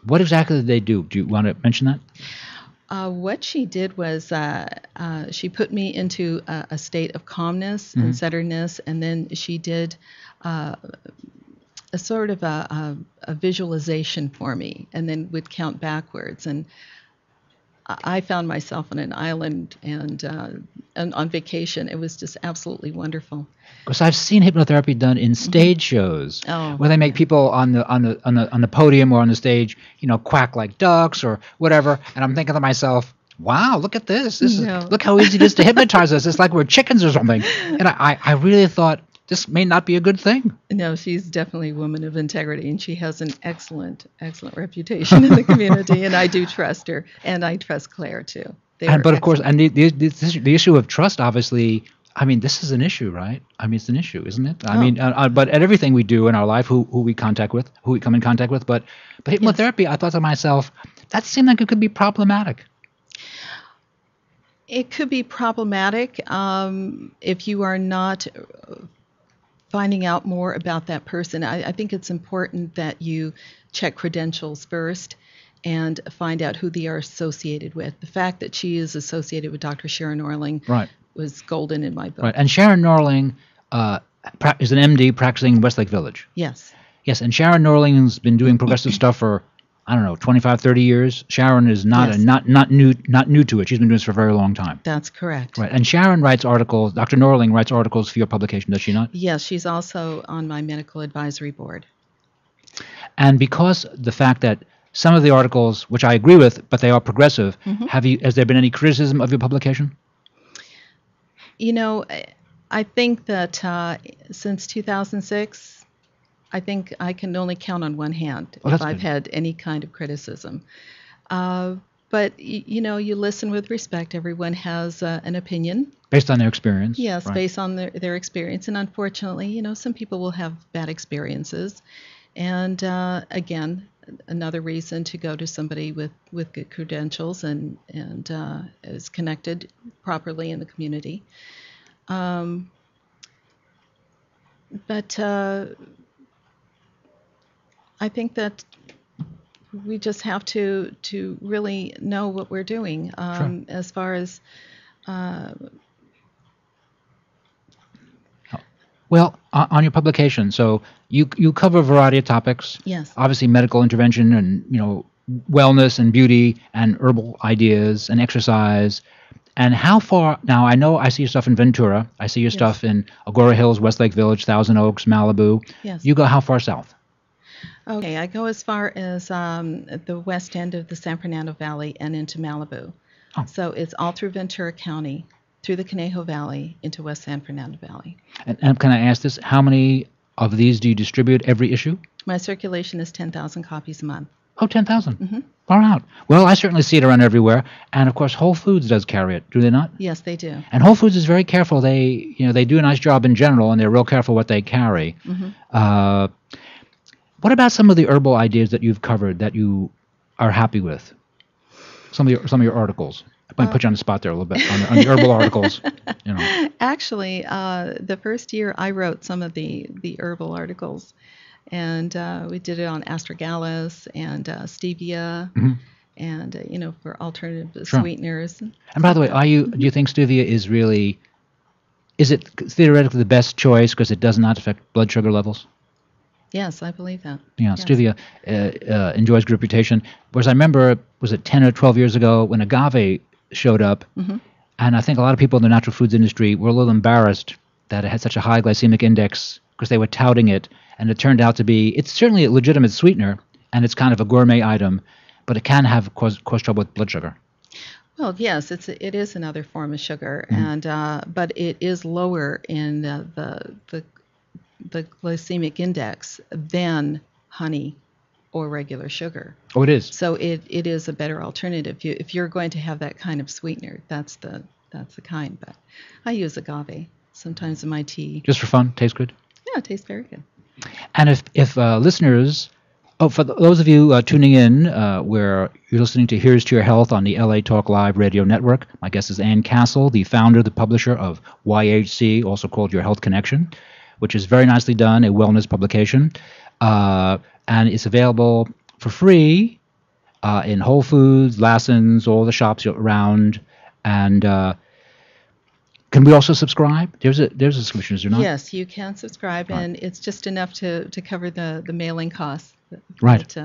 what exactly did they do? Do you want to mention that? What she did was she put me into a state of calmness and centeredness, and then she did a sort of a visualization for me, and then would count backwards. And I found myself on an island and on vacation. It was just absolutely wonderful. Because I've seen hypnotherapy done in stage shows where they make people on the podium or on the stage, quack like ducks or whatever. And I'm thinking to myself, wow, look at this. Look how easy it is to hypnotize us. It's like we're chickens or something. And I really thought this may not be a good thing. No, she's definitely a woman of integrity, and she has an excellent reputation in the community, and I do trust her, and I trust Claire too. But of course, and the issue of trust, obviously, I mean, this is an issue, right? I mean, it's an issue, isn't it? I mean, but at everything we do in our life, who we come in contact with, but hypnotherapy, yes. I thought to myself, that seemed like it could be problematic. It could be problematic if you are not finding out more about that person. I think it's important that you check credentials first and find out who they are associated with. The fact that she is associated with Dr. Sharon Norling was golden in my book. Right, and Sharon Norling is an MD practicing in Westlake Village. Yes. Yes, and Sharon Norling's been doing progressive stuff for, 25, 30 years. Sharon is not new to it. She's been doing this for a very long time. That's correct. Right, and Sharon writes articles, Dr. Norling writes articles for your publication, does she not? Yes, she's also on my medical advisory board. And because the fact that some of the articles, which I agree with, but they are progressive, has there been any criticism of your publication? I think that since 2006, I think I can only count on one hand if I've had any kind of criticism. But, you listen with respect. Everyone has an opinion. Based on their experience. Yes, right. Based on their experience. And unfortunately, some people will have bad experiences. And, again, another reason to go to somebody with good credentials and is connected properly in the community. But I think that we just have to really know what we're doing as far as... Well, on your publication, so you cover a variety of topics. Yes. Obviously, medical intervention and wellness and beauty and herbal ideas and exercise. And how far now? I know I see your stuff in Ventura. I see your stuff in Agora Hills, Westlake Village, Thousand Oaks, Malibu. Yes. You go how far south? Okay, I go as far as the west end of the San Fernando Valley and into Malibu. Oh. So it's all through Ventura County, through the Conejo Valley into West San Fernando Valley. And can I ask this? How many of these do you distribute every issue? My circulation is 10,000 copies a month. Oh, 10,000. Far out. Well, I certainly see it around everywhere. And, of course, Whole Foods does carry it, do they not? Yes, they do. And Whole Foods is very careful. They do a nice job in general, and they're real careful what they carry. What about some of the herbal ideas that you've covered that you are happy with? Some of your articles. I might put you on the spot there a little bit on the herbal articles. Actually, the first year I wrote some of the herbal articles, and we did it on astragalus and stevia, and for alternative sweeteners. And by the way, do you think stevia is really is it theoretically the best choice because it does not affect blood sugar levels? Yes, I believe that. Yeah, yes. stevia enjoys good reputation. Whereas I remember, was it 10 or 12 years ago when agave showed up, and I think a lot of people in the natural foods industry were a little embarrassed that it had such a high glycemic index because they were touting it, and it turned out to be, it's certainly a legitimate sweetener, and it's kind of a gourmet item, but it can have cause trouble with blood sugar. Well, yes, it is another form of sugar, and but it is lower in the glycemic index than honey or regular sugar. Oh, it is. So it is a better alternative. If you're going to have that kind of sweetener, that's the kind. But I use agave sometimes in my tea. Just for fun, tastes good. Yeah, it tastes very good. And if listeners, for those of you tuning in, where you're listening to Here's to Your Health on the LA Talk Live radio network, my guest is Ann Castle, the founder, the publisher of YHC, also called Your Health Connection, which is very nicely done, a wellness publication. And it's available for free in Whole Foods, Lassen's, all the shops around. And can we also subscribe? There's a subscription, is there not? Yes, you can subscribe, and it's just enough to cover the mailing costs. Right.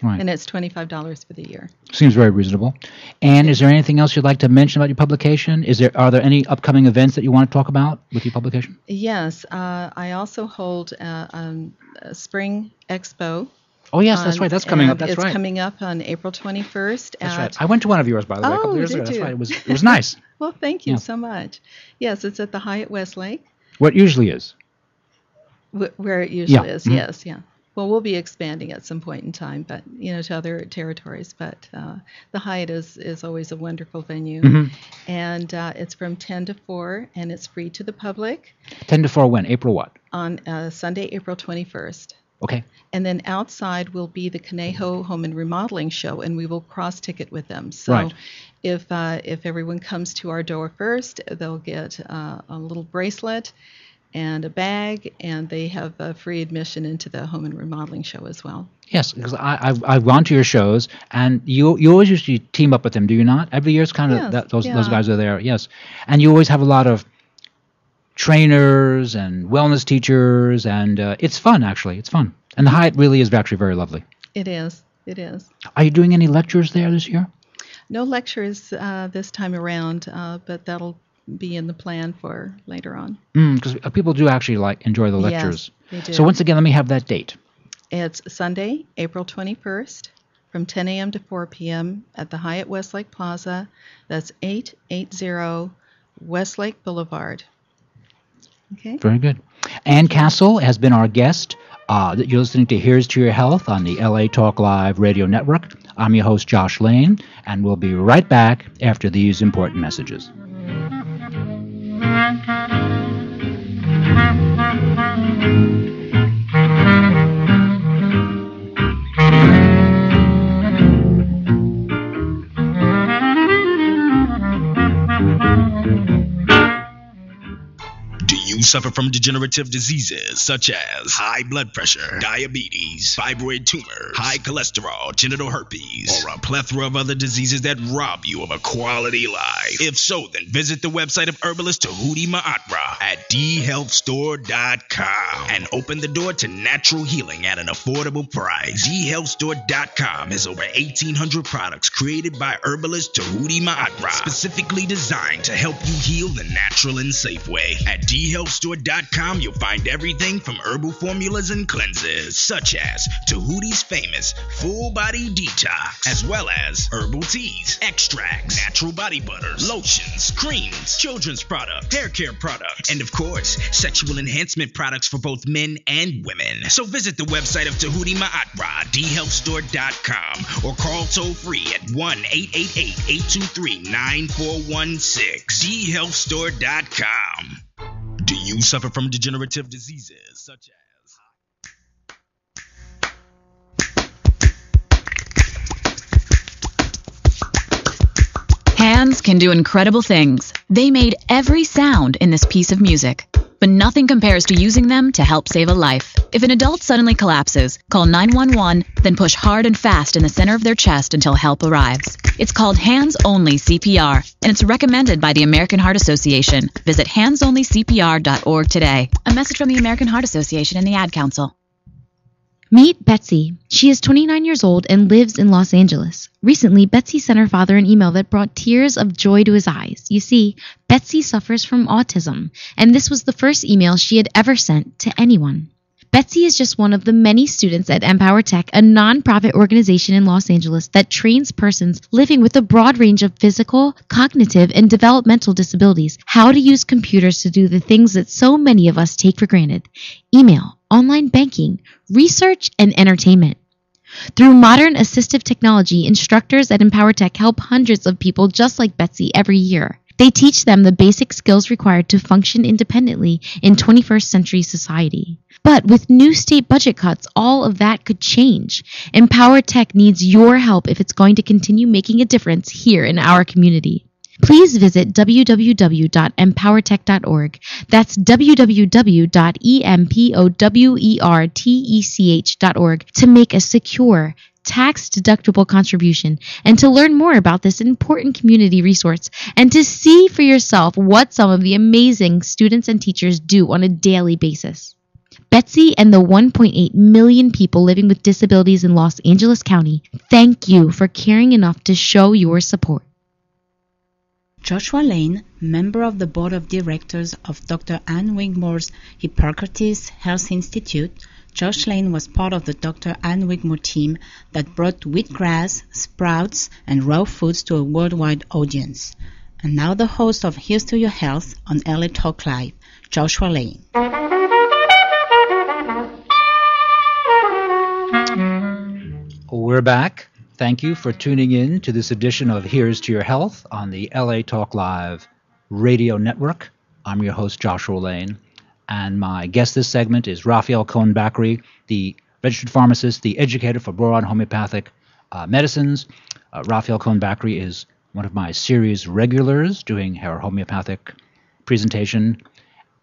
Right. And it's $25 for the year. Seems very reasonable. And is there anything else you'd like to mention about your publication? Are there any upcoming events that you want to talk about with your publication? Yes. I also hold a Spring Expo. Oh, yes, that's right. That's coming up. That's right. It's coming up on April 21st. That's right. I went to one of yours, by the way, a couple years ago. That's right. It was nice. Well, thank you so much. Yes, it's at the Hyatt Westlake. What usually is? Where it usually is, yes, yeah. Well, we'll be expanding at some point in time, but to other territories. But the Hyatt is always a wonderful venue, and it's from 10 to 4, and it's free to the public. 10 to 4 when? April what? On Sunday, April 21st. Okay. And then outside will be the Conejo Home and Remodeling Show, and we will cross-ticket with them. So if everyone comes to our door first, they'll get a little bracelet and a bag, and they have a free admission into the Home and Remodeling Show as well. Yes, because I've gone to your shows, and you always usually team up with them, do you not? Every year it's kind of those guys are there, yes. And you always have a lot of trainers and wellness teachers, and it's fun, actually. It's fun. And the Hyatt really is actually very lovely. It is. It is. Are you doing any lectures there this year? No lectures this time around, but that'll be in the plan for later on. Because people do actually enjoy the lectures. Yes, they do. So once again, let me have that date. It's Sunday, April 21st, from 10 a.m. to 4 p.m. at the Hyatt Westlake Plaza. That's 880 Westlake Boulevard. Okay. Very good. Ann Castle has been our guest. You're listening to Here's to Your Health on the LA Talk Live radio network. I'm your host, Josh Lane, and we'll be right back after these important messages. Suffer from degenerative diseases such as high blood pressure, diabetes, fibroid tumor, high cholesterol, genital herpes, or a plethora of other diseases that rob you of a quality life? If so, then visit the website of herbalist Tahuti Ma'atra at dhealthstore.com and open the door to natural healing at an affordable price. dhealthstore.com has over 1,800 products created by herbalist Tahuti Ma'atra, specifically designed to help you heal the natural and safe way. At dhealthstore.com, you'll find everything from herbal formulas and cleanses, such as Tahuti's famous Full Body Detox, as well as herbal teas, extracts, natural body butters, lotions, creams, children's products, hair care products, and of course, sexual enhancement products for both men and women. So visit the website of Tahuti Ma'atra, dhealthstore.com, or call toll-free at 1-888-823-9416, dhealthstore.com. Do you suffer from degenerative diseases such as... Hands can do incredible things. They made every sound in this piece of music. but nothing compares to using them to help save a life. If an adult suddenly collapses, call 911, then push hard and fast in the center of their chest until help arrives. It's called hands-only CPR, and it's recommended by the American Heart Association. Visit handsonlycpr.org today. A message from the American Heart Association and the Ad Council. Meet Betsy. She is 29 years old and lives in Los Angeles. Recently, Betsy sent her father an email that brought tears of joy to his eyes. You see, Betsy suffers from autism, and this was the first email she had ever sent to anyone. Betsy is just one of the many students at Empower Tech, a nonprofit organization in Los Angeles that trains persons living with a broad range of physical, cognitive, and developmental disabilities how to use computers to do the things that so many of us take for granted: email, online banking, research, and entertainment. Through modern assistive technology, instructors at Empower Tech help hundreds of people just like Betsy every year. They teach them the basic skills required to function independently in 21st century society. But with new state budget cuts, all of that could change. Empower Tech needs your help if it's going to continue making a difference here in our community. Please visit www.empowertech.org. That's www.empowertech.org to make a secure, tax-deductible contribution, and to learn more about this important community resource, and to see for yourself what some of the amazing students and teachers do on a daily basis. Betsy and the 1.8 million people living with disabilities in Los Angeles County, thank you for caring enough to show your support. Joshua Lane, member of the board of directors of Dr. Ann Wigmore's Hippocrates Health Institute, Josh Lane was part of the Dr. Ann Wigmore team that brought wheatgrass, sprouts, and raw foods to a worldwide audience. And now the host of Here's to Your Health on LA Talk Live, Joshua Lane. We're back. Thank you for tuning in to this edition of Here's to Your Health on the LA Talk Live radio network. I'm your host, Joshua Lane, and my guest this segment is Raphael Cohen-Bakri, the registered pharmacist, the educator for boron homeopathic medicines. Raphael Cohen-Bakri is one of my series regulars doing her homeopathic presentation.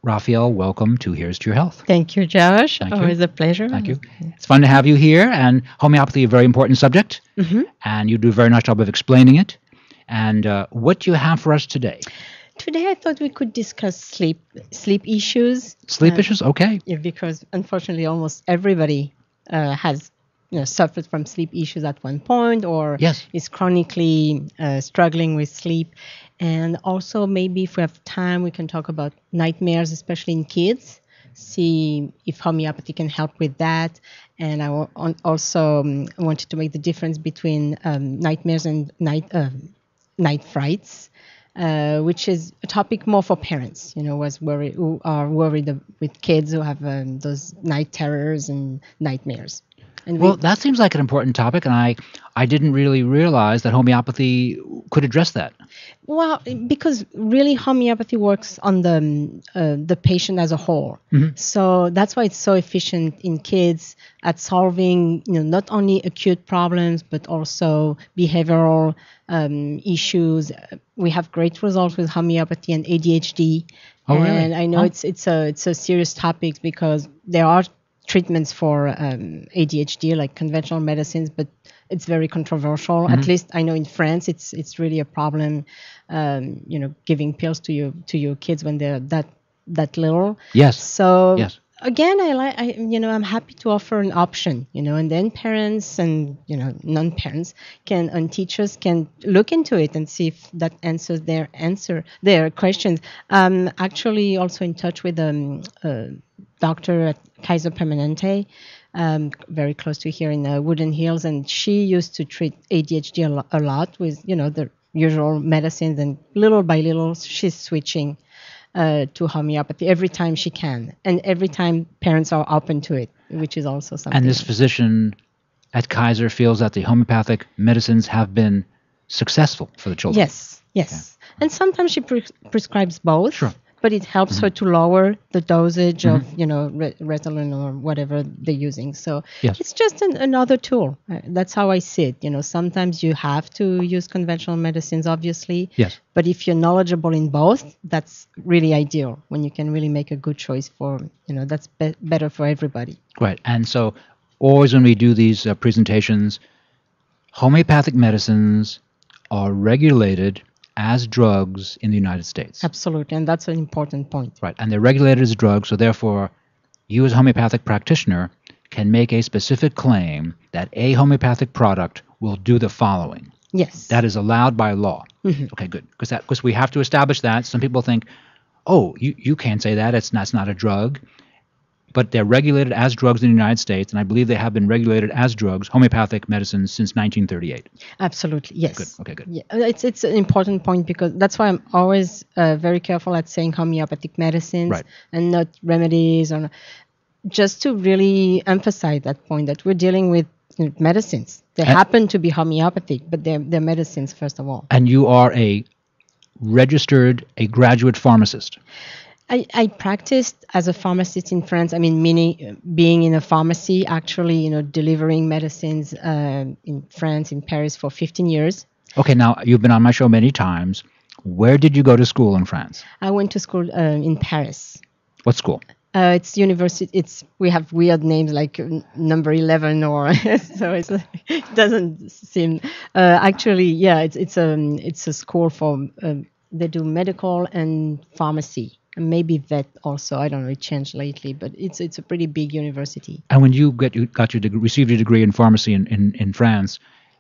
Raphael, welcome to Here's to Your Health. Thank you, Josh. Thank Always you. a pleasure. Thank you. It's fun to have you here, and homeopathy, a very important subject, and you do a very nice job of explaining it. And what do you have for us today? Today I thought we could discuss sleep issues. Sleep issues? Okay. Yeah, because unfortunately almost everybody has suffered from sleep issues at one point, or is chronically struggling with sleep. And also, maybe if we have time, we can talk about nightmares, especially in kids, see if homeopathy can help with that. And I also wanted to make the difference between nightmares and night frights, which is a topic more for parents, who are worried with kids who have those night terrors and nightmares. And that seems like an important topic, and I didn't really realize that homeopathy could address that. Well, because really homeopathy works on the patient as a whole. So that's why it's so efficient in kids at solving not only acute problems but also behavioral issues. We have great results with homeopathy and ADHD. Oh, really? And I know it's a serious topic because there are treatments for ADHD, like conventional medicines, but it's very controversial. At least I know in France, it's really a problem. Giving pills to your kids when they're that little. Yes. So again, I'm happy to offer an option. And then parents and non-parents and teachers can look into it and see if that answers their questions. Actually, also in touch with a doctor at Kaiser Permanente, very close to here in Woodland Hills, and she used to treat ADHD a lot with the usual medicines, and little by little she's switching to homeopathy every time she can, and every time parents are open to it, which is also something. And this physician at Kaiser feels that the homeopathic medicines have been successful for the children. Yes. Okay. And sometimes she prescribes both. Sure. but it helps her to lower the dosage of, Ritalin or whatever they're using. So it's just another tool. That's how I see it. Sometimes you have to use conventional medicines, obviously. Yes. But if you're knowledgeable in both, that's really ideal when you can really make a good choice for, that's better for everybody. Right. And so always when we do these presentations, homeopathic medicines are regulated as drugs in the United States. Absolutely, and that's an important point. Right, and they're regulated as drugs, so therefore you as a homeopathic practitioner can make a specific claim that a homeopathic product will do the following. Yes. That is allowed by law. Mm-hmm. Okay, good, because we have to establish that. Some people think, oh, you can't say that, that's not a drug. But they're regulated as drugs in the United States, and I believe they have been regulated as drugs, homeopathic medicines, since 1938. Absolutely, yes. Good. Okay, good. Yeah, it's an important point because that's why I'm always very careful at saying homeopathic medicines and not remedies, just to really emphasize that point that we're dealing with medicines. They happen to be homeopathic, but they're medicines first of all. And you are a graduate pharmacist. I practiced as a pharmacist in France. I mean, meaning being in a pharmacy, actually, delivering medicines in France, in Paris for 15 years. Okay, now you've been on my show many times. Where did you go to school in France? I went to school in Paris. What school? It's university. We have weird names like number 11 or so. It doesn't seem. Actually, yeah, it's a school for they do medical and pharmacy. And maybe vet also. I don't know. It changed lately, but it's a pretty big university. And when you received your degree in pharmacy in France,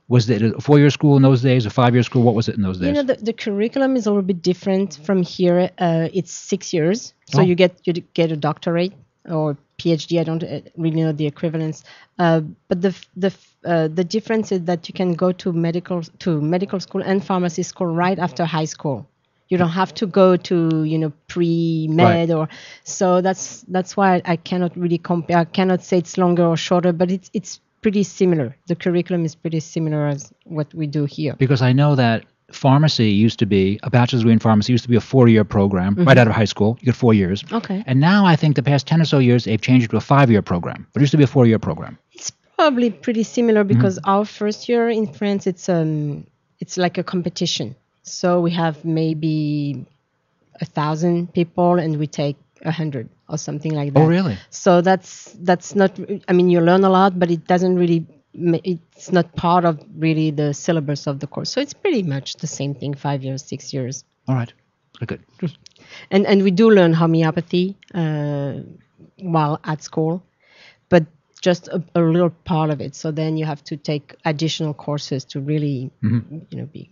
was it a 4-year school in those days, a 5-year school? What was it in those days? The curriculum is a little bit different from here. It's 6 years, so you get a doctorate or PhD. I don't really know the equivalence, but the difference is that you can go to medical school and pharmacy school right after high school. You don't have to go to pre-med or so. That's why I cannot really compare. I cannot say it's longer or shorter, but it's pretty similar. The curriculum is pretty similar as what we do here. Because I know that pharmacy used to be a bachelor's degree in pharmacy used to be a 4-year program right out of high school. You get 4 years. Okay. And now I think the past 10 or so years they've changed it to a 5-year program. But it used to be a 4-year program. It's probably pretty similar because our first year in France it's like a competition. So we have maybe 1,000 people and we take 100 or something like that. Oh, really? So that's not, I mean, you learn a lot, but it doesn't really, it's not part of really the syllabus of the course. So it's pretty much the same thing, 5 years, 6 years. All right. Good. And we do learn homeopathy while at school, but just a little part of it. So then you have to take additional courses to really, be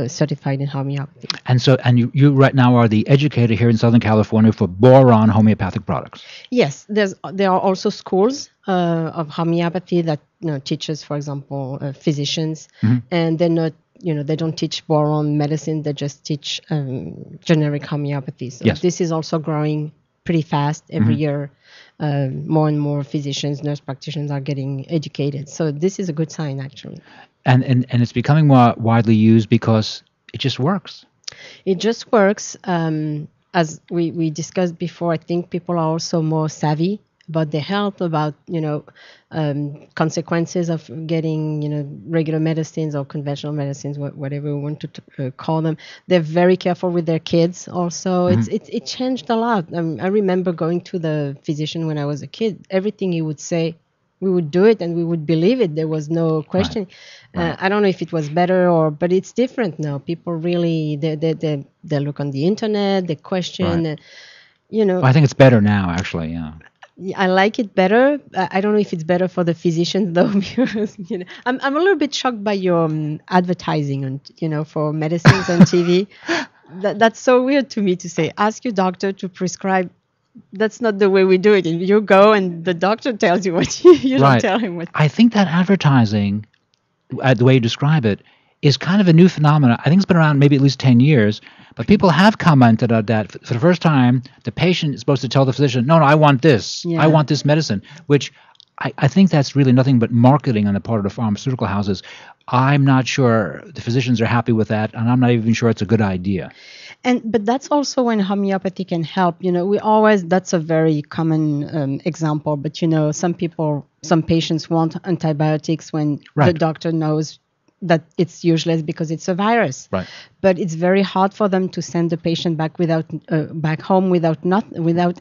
certified in homeopathy. And so, you right now are the educator here in Southern California for boron homeopathic products. Yes, there are also schools of homeopathy that teaches, for example, physicians, and they're not, they don't teach boron medicine. They just teach generic homeopathy. So this is also growing pretty fast every year. More and more physicians, nurse practitioners are getting educated. So this is a good sign, actually. And it's becoming more widely used because it just works. It just works. As we discussed before, I think people are also more savvy about their health, about consequences of getting regular medicines or conventional medicines, whatever we want to call them. They're very careful with their kids. Also, it changed a lot. I remember going to the physician when I was a kid. Everything he would say, we would do it and we would believe it. There was no question. Right. I don't know if it was better but it's different now. People really they look on the internet, they question. Right. Well, I think it's better now, actually. Yeah. I like it better. I don't know if it's better for the physicians though, because I'm a little bit shocked by your advertising on for medicines on TV. That's so weird to me to say. Ask your doctor to prescribe. That's not the way we do it. You go and the doctor tells you what you don't tell him what. I think that advertising, the way you describe it, is kind of a new phenomenon. I think it's been around maybe at least 10 years. But people have commented on that. For the first time, the patient is supposed to tell the physician, no, I want this. Yeah. I want this medicine, which I think that's really nothing but marketing on the part of the pharmaceutical houses. I'm not sure the physicians are happy with that, and I'm not even sure it's a good idea. But that's also when homeopathy can help. That's a very common example. But some patients want antibiotics when the doctor knows that it's useless because it's a virus. Right. But it's very hard for them to send the patient back back home without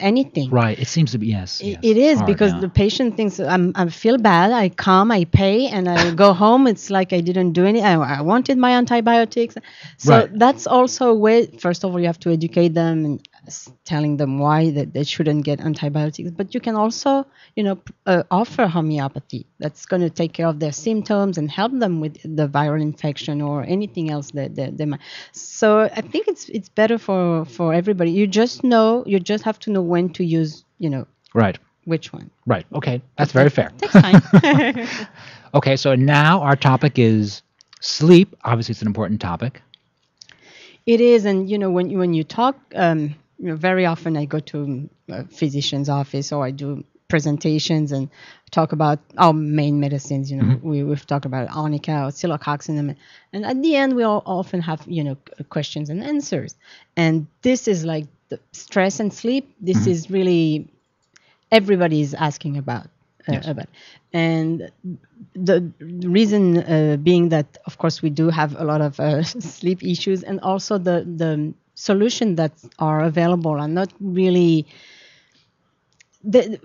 anything. Right. It seems to be yes. It is hard, because the patient thinks I feel bad. I come, I pay, and I go home. It's like I didn't do anything. I wanted my antibiotics. So that's also a way. First of all, you have to educate them and telling them why that they shouldn't get antibiotics. But you can also, offer homeopathy that's going to take care of their symptoms and help them with the viral infection or anything else that they might. So I think it's better for everybody. You just have to know when to use, right, which one. Right. Okay, that's very fair. Takes time. Okay, so now our topic is sleep. Obviously, it's an important topic. It is, and when you talk, very often I go to a physician's office or I do presentations and talk about our main medicines. We've talked about arnica or cilocoxib, and at the end we all often have questions and answers. And this is like the stress and sleep. This is really everybody is asking about. And the reason being that, of course, we do have a lot of sleep issues, and also the solutions that are available are not really.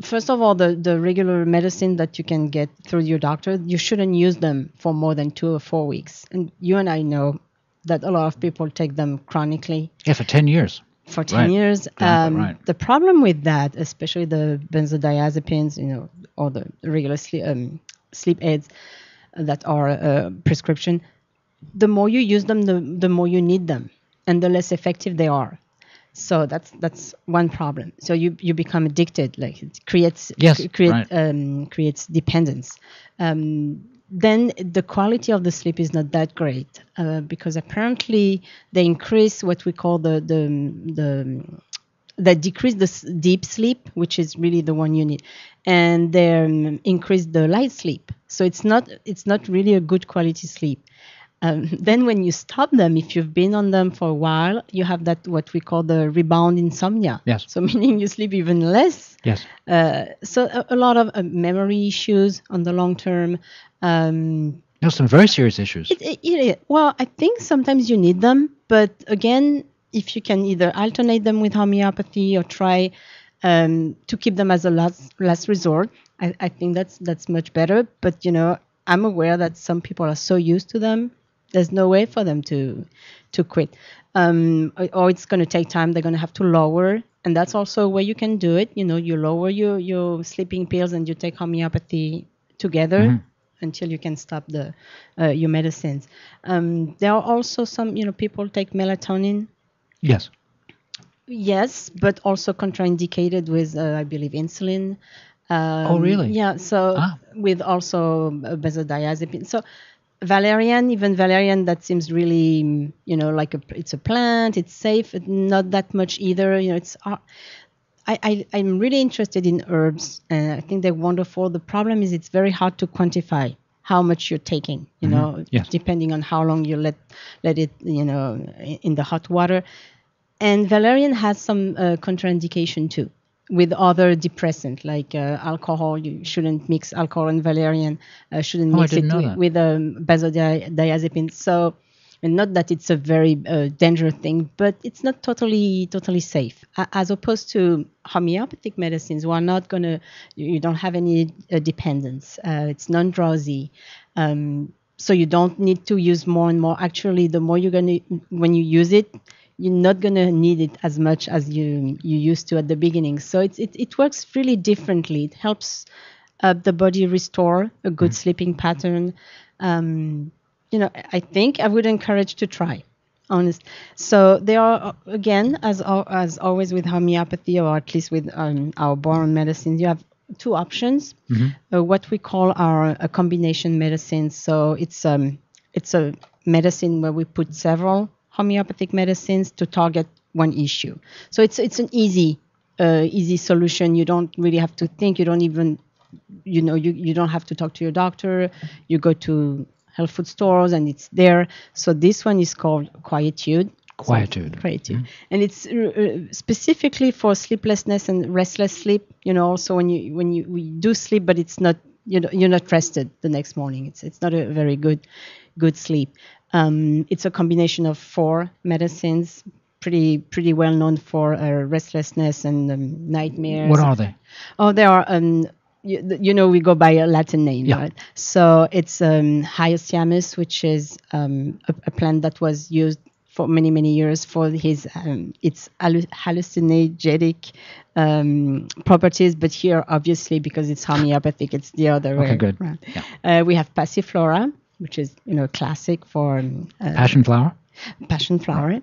First of all, the regular medicine that you can get through your doctor, you shouldn't use them for more than 2 or 4 weeks. And you and I know that a lot of people take them chronically. Yeah, for 10 years. For 10 years. The problem with that, especially the benzodiazepines, or the regular sleep aids that are prescription, the more you use them, the more you need them, and the less effective they are. So that's one problem. So you become addicted, like it creates dependence. Then the quality of the sleep is not that great because apparently they increase what we call they decrease the deep sleep, which is really the one you need, and they increase the light sleep. So it's not really a good quality sleep. Then when you stop them, if you've been on them for a while, you have that what we call the rebound insomnia. Yes. So meaning you sleep even less. Yes. So a lot of memory issues on the long term. Some very serious issues. Well, I think sometimes you need them, but again, if you can either alternate them with homeopathy or try to keep them as a last resort, I think that's much better. But I'm aware that some people are so used to them. There's no way for them to quit. Or it's going to take time. They're going to have to lower. And that's also a way you can do it. You lower your sleeping pills and you take homeopathy together until you can stop your medicines. There are also some, people take melatonin. Yes. Yes, but also contraindicated with, I believe, insulin. Oh, really? Yeah, so with also benzodiazepine. So valerian, that seems really, like it's a plant, it's safe, not that much either. I'm really interested in herbs, and I think they're wonderful. The problem is it's very hard to quantify how much you're taking, depending on how long you let it, in the hot water. And valerian has some contraindication too. With other depressant like alcohol, you shouldn't mix alcohol and valerian. Shouldn't mix it with benzodiazepine. So, and not that it's a very dangerous thing, but it's not totally safe. As opposed to homeopathic medicines, you don't have any dependence. It's non-drowsy. So you don't need to use more and more. Actually, the more when you use it, you're not going to need it as much as you used to at the beginning. So it works really differently. It helps the body restore a good sleeping pattern. I think I would encourage to try, honest. So there are, again, as always with homeopathy, or at least with our boron medicines, you have two options. What we call a combination medicine. So it's a medicine where we put several homeopathic medicines to target one issue. So it's an easy solution. You don't really have to think. You don't even, you don't have to talk to your doctor. You go to health food stores and it's there. So this one is called Quietude. Quietude. Quietude. And it's specifically for sleeplessness and restless sleep. Also when we do sleep, but it's not, you're not rested the next morning. It's not a very good sleep. It's a combination of 4 medicines, pretty well known for restlessness and nightmares. What are they? Oh, they are. We go by a Latin name, right? So it's Hyoscyamus, which is a plant that was used for many years for its hallucinogenic properties. But here, obviously, because it's homeopathic, it's the other way. Okay, good. Right. Yeah. We have Passiflora, which is classic for passion flower. Passion flower.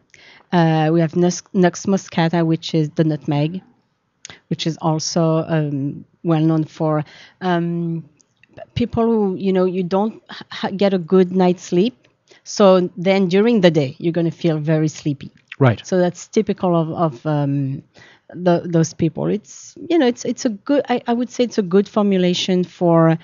We have Nux moscata, which is the nutmeg, which is also well known for people who you don't get a good night's sleep. So then during the day you're going to feel very sleepy. Right. So that's typical of those people. It's it's a good. I would say it's a good formulation for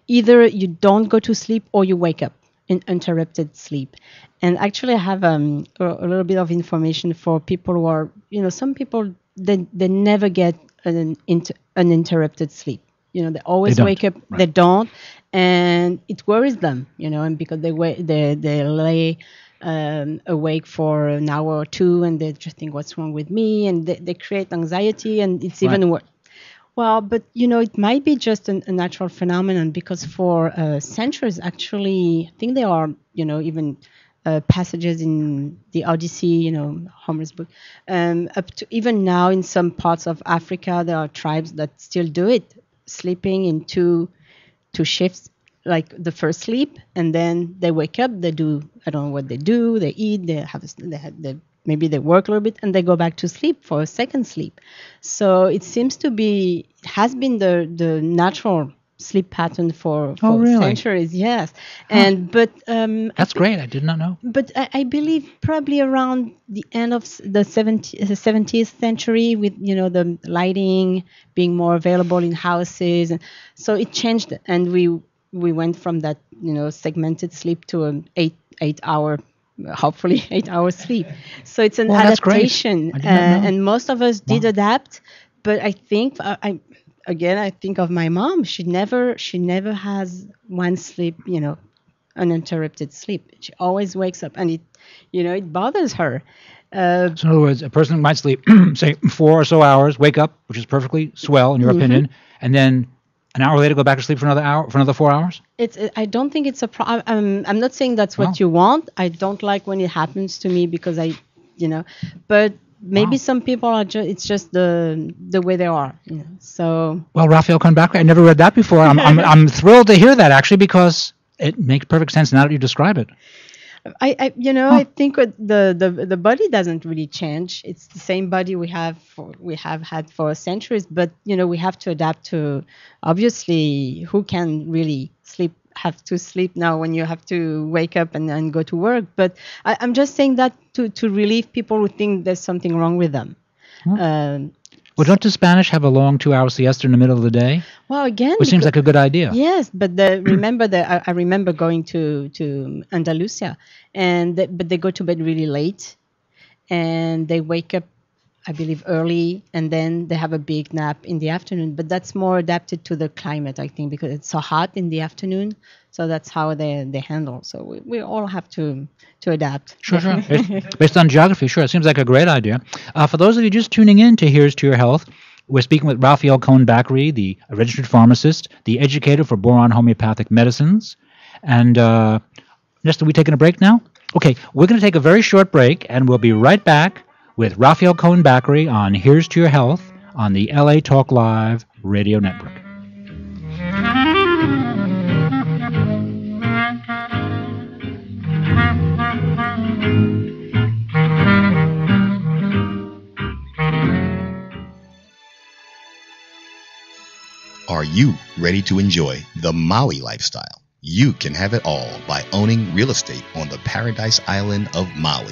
either you don't go to sleep or you wake up in interrupted sleep. And actually, I have a little bit of information for people who are, some people they never get an uninterrupted sleep. They always wake up. Right. They don't, and it worries them. And because they lay awake for an hour or two, and they just think, "What's wrong with me?" And they create anxiety, and it's even worse. Well, but it might be just a natural phenomenon, because for centuries, actually, I think there are, even passages in the Odyssey, Homer's book, up to even now in some parts of Africa, there are tribes that still do it, sleeping in two shifts, like the first sleep, and then they wake up, they do, I don't know what they do, they eat, maybe they work a little bit, and they go back to sleep for a second sleep. So it seems to be, it has been the natural sleep pattern for centuries. Yes. Huh. But that's great. I did not know. But I believe probably around the end of the 17th century, with the lighting being more available in houses, and so it changed, and we went from that segmented sleep to an 8-hour, hopefully 8-hour sleep. So it's an adaptation, and most of us did adapt. But I think I think of my mom. She never has one sleep, uninterrupted sleep. She always wakes up, and it bothers her. So in other words, a person might sleep, say 4 or so hours, wake up, which is perfectly swell in your opinion, and then an hour later go back to sleep for another hour, for another 4 hours? I don't think it's a problem. I'm not saying that's what you want. I don't like when it happens to me, because but maybe some people are it's just the way they are. So. Well, Raphael Cohn-Bacri, I never read that before. I'm thrilled to hear that, actually, because it makes perfect sense now that you describe it. I think the body doesn't really change. It's the same body we have had for centuries, but we have to adapt to, obviously, who can really have to sleep now when you have to wake up and go to work. But I'm just saying that to relieve people who think there's something wrong with them. Well, don't the Spanish have a long 2-hour siesta in the middle of the day? Well, again, which seems like a good idea. Yes, but I remember going to Andalusia, but they go to bed really late, and they wake up, I believe, early, and then they have a big nap in the afternoon. But that's more adapted to the climate, I think, because it's so hot in the afternoon. So that's how they handle. So we all have to adapt. Sure. Based on geography, sure. It seems like a great idea. For those of you just tuning in to Here's to Your Health, we're speaking with Raphael Cohn-Bacri, the registered pharmacist, the educator for Boron Homeopathic Medicines. And just are we taking a break now? Okay, we're going to take a very short break, and we'll be right back with Raphael Cohn-Bacri on Here's to Your Health on the LA Talk Live Radio Network. Are you ready to enjoy the Maui lifestyle? You can have it all by owning real estate on the paradise island of Maui.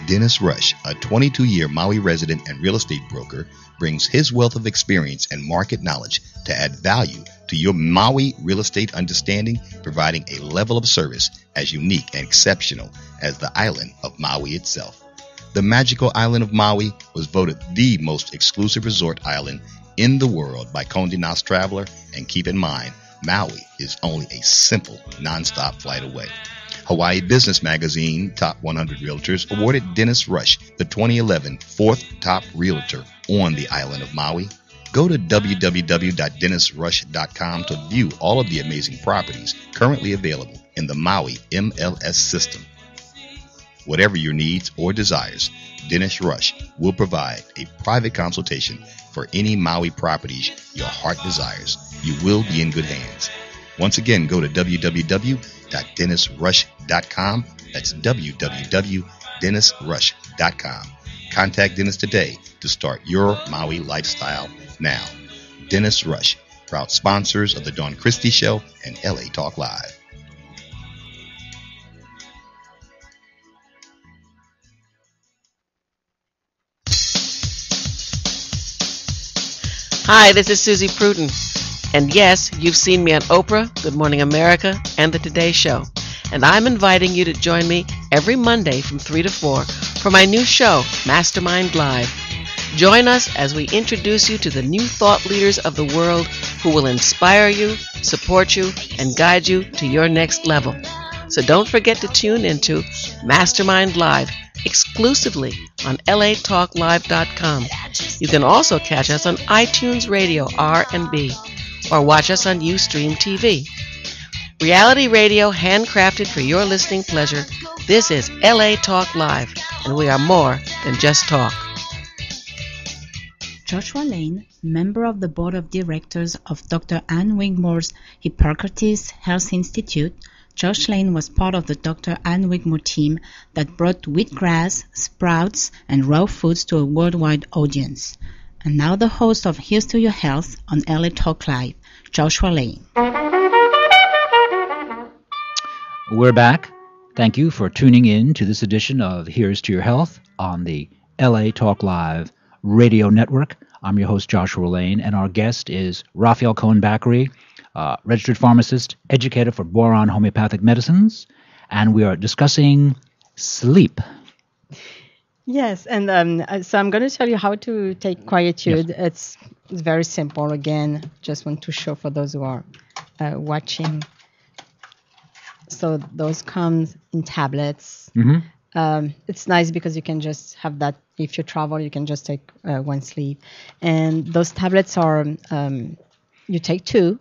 Dennis Rush, a 22-year Maui resident and real estate broker, brings his wealth of experience and market knowledge to add value to your Maui real estate understanding, providing a level of service as unique and exceptional as the island of Maui itself. The magical island of Maui was voted the most exclusive resort island in the world by Condé Nast Traveler, and keep in mind, Maui is only a simple, non-stop flight away. Hawaii Business Magazine Top 100 Realtors awarded Dennis Rush the 2011 fourth top realtor on the island of Maui. Go to www.dennisrush.com to view all of the amazing properties currently available in the Maui MLS system. Whatever your needs or desires, Dennis Rush will provide a private consultation for any Maui properties your heart desires. You will be in good hands. Once again, go to www.dennisrush.com. That's www.dennisrush.com. Contact Dennis today to start your Maui lifestyle now. Dennis Rush, proud sponsors of the Dawn Christie Show and LA Talk Live. Hi, this is Susie Pruden. And yes, you've seen me on Oprah, Good Morning America, and The Today Show. And I'm inviting you to join me every Monday from 3 to 4 for my new show, Mastermind Live. Join us as we introduce you to the new thought leaders of the world who will inspire you, support you, and guide you to your next level. So don't forget to tune into Mastermind Live exclusively on latalklive.com. You can also catch us on iTunes Radio R&B or watch us on Ustream TV. Reality radio handcrafted for your listening pleasure. This is LA Talk Live, and we are more than just talk. Joshua Lane, member of the board of directors of Dr. Ann Wigmore's Hippocrates Health Institute, Josh Lane was part of the Dr. Ann Wigmore team that brought wheatgrass, sprouts, and raw foods to a worldwide audience. And now the host of Here's to Your Health on LA Talk Live, Joshua Lane. We're back. Thank you for tuning in to this edition of Here's to Your Health on the LA Talk Live radio network. I'm your host, Joshua Lane, and our guest is Raphael Cohen-Bakary, registered pharmacist, educator for Boron Homeopathic Medicines, and we are discussing sleep. Yes, and so I'm going to tell you how to take quietude. Yes. It's very simple. Again, just want to show for those who are watching. So those come in tablets. Mm-hmm. It's nice because you can just have that. If you travel, you can just take one sleep. And those tablets are, you take two,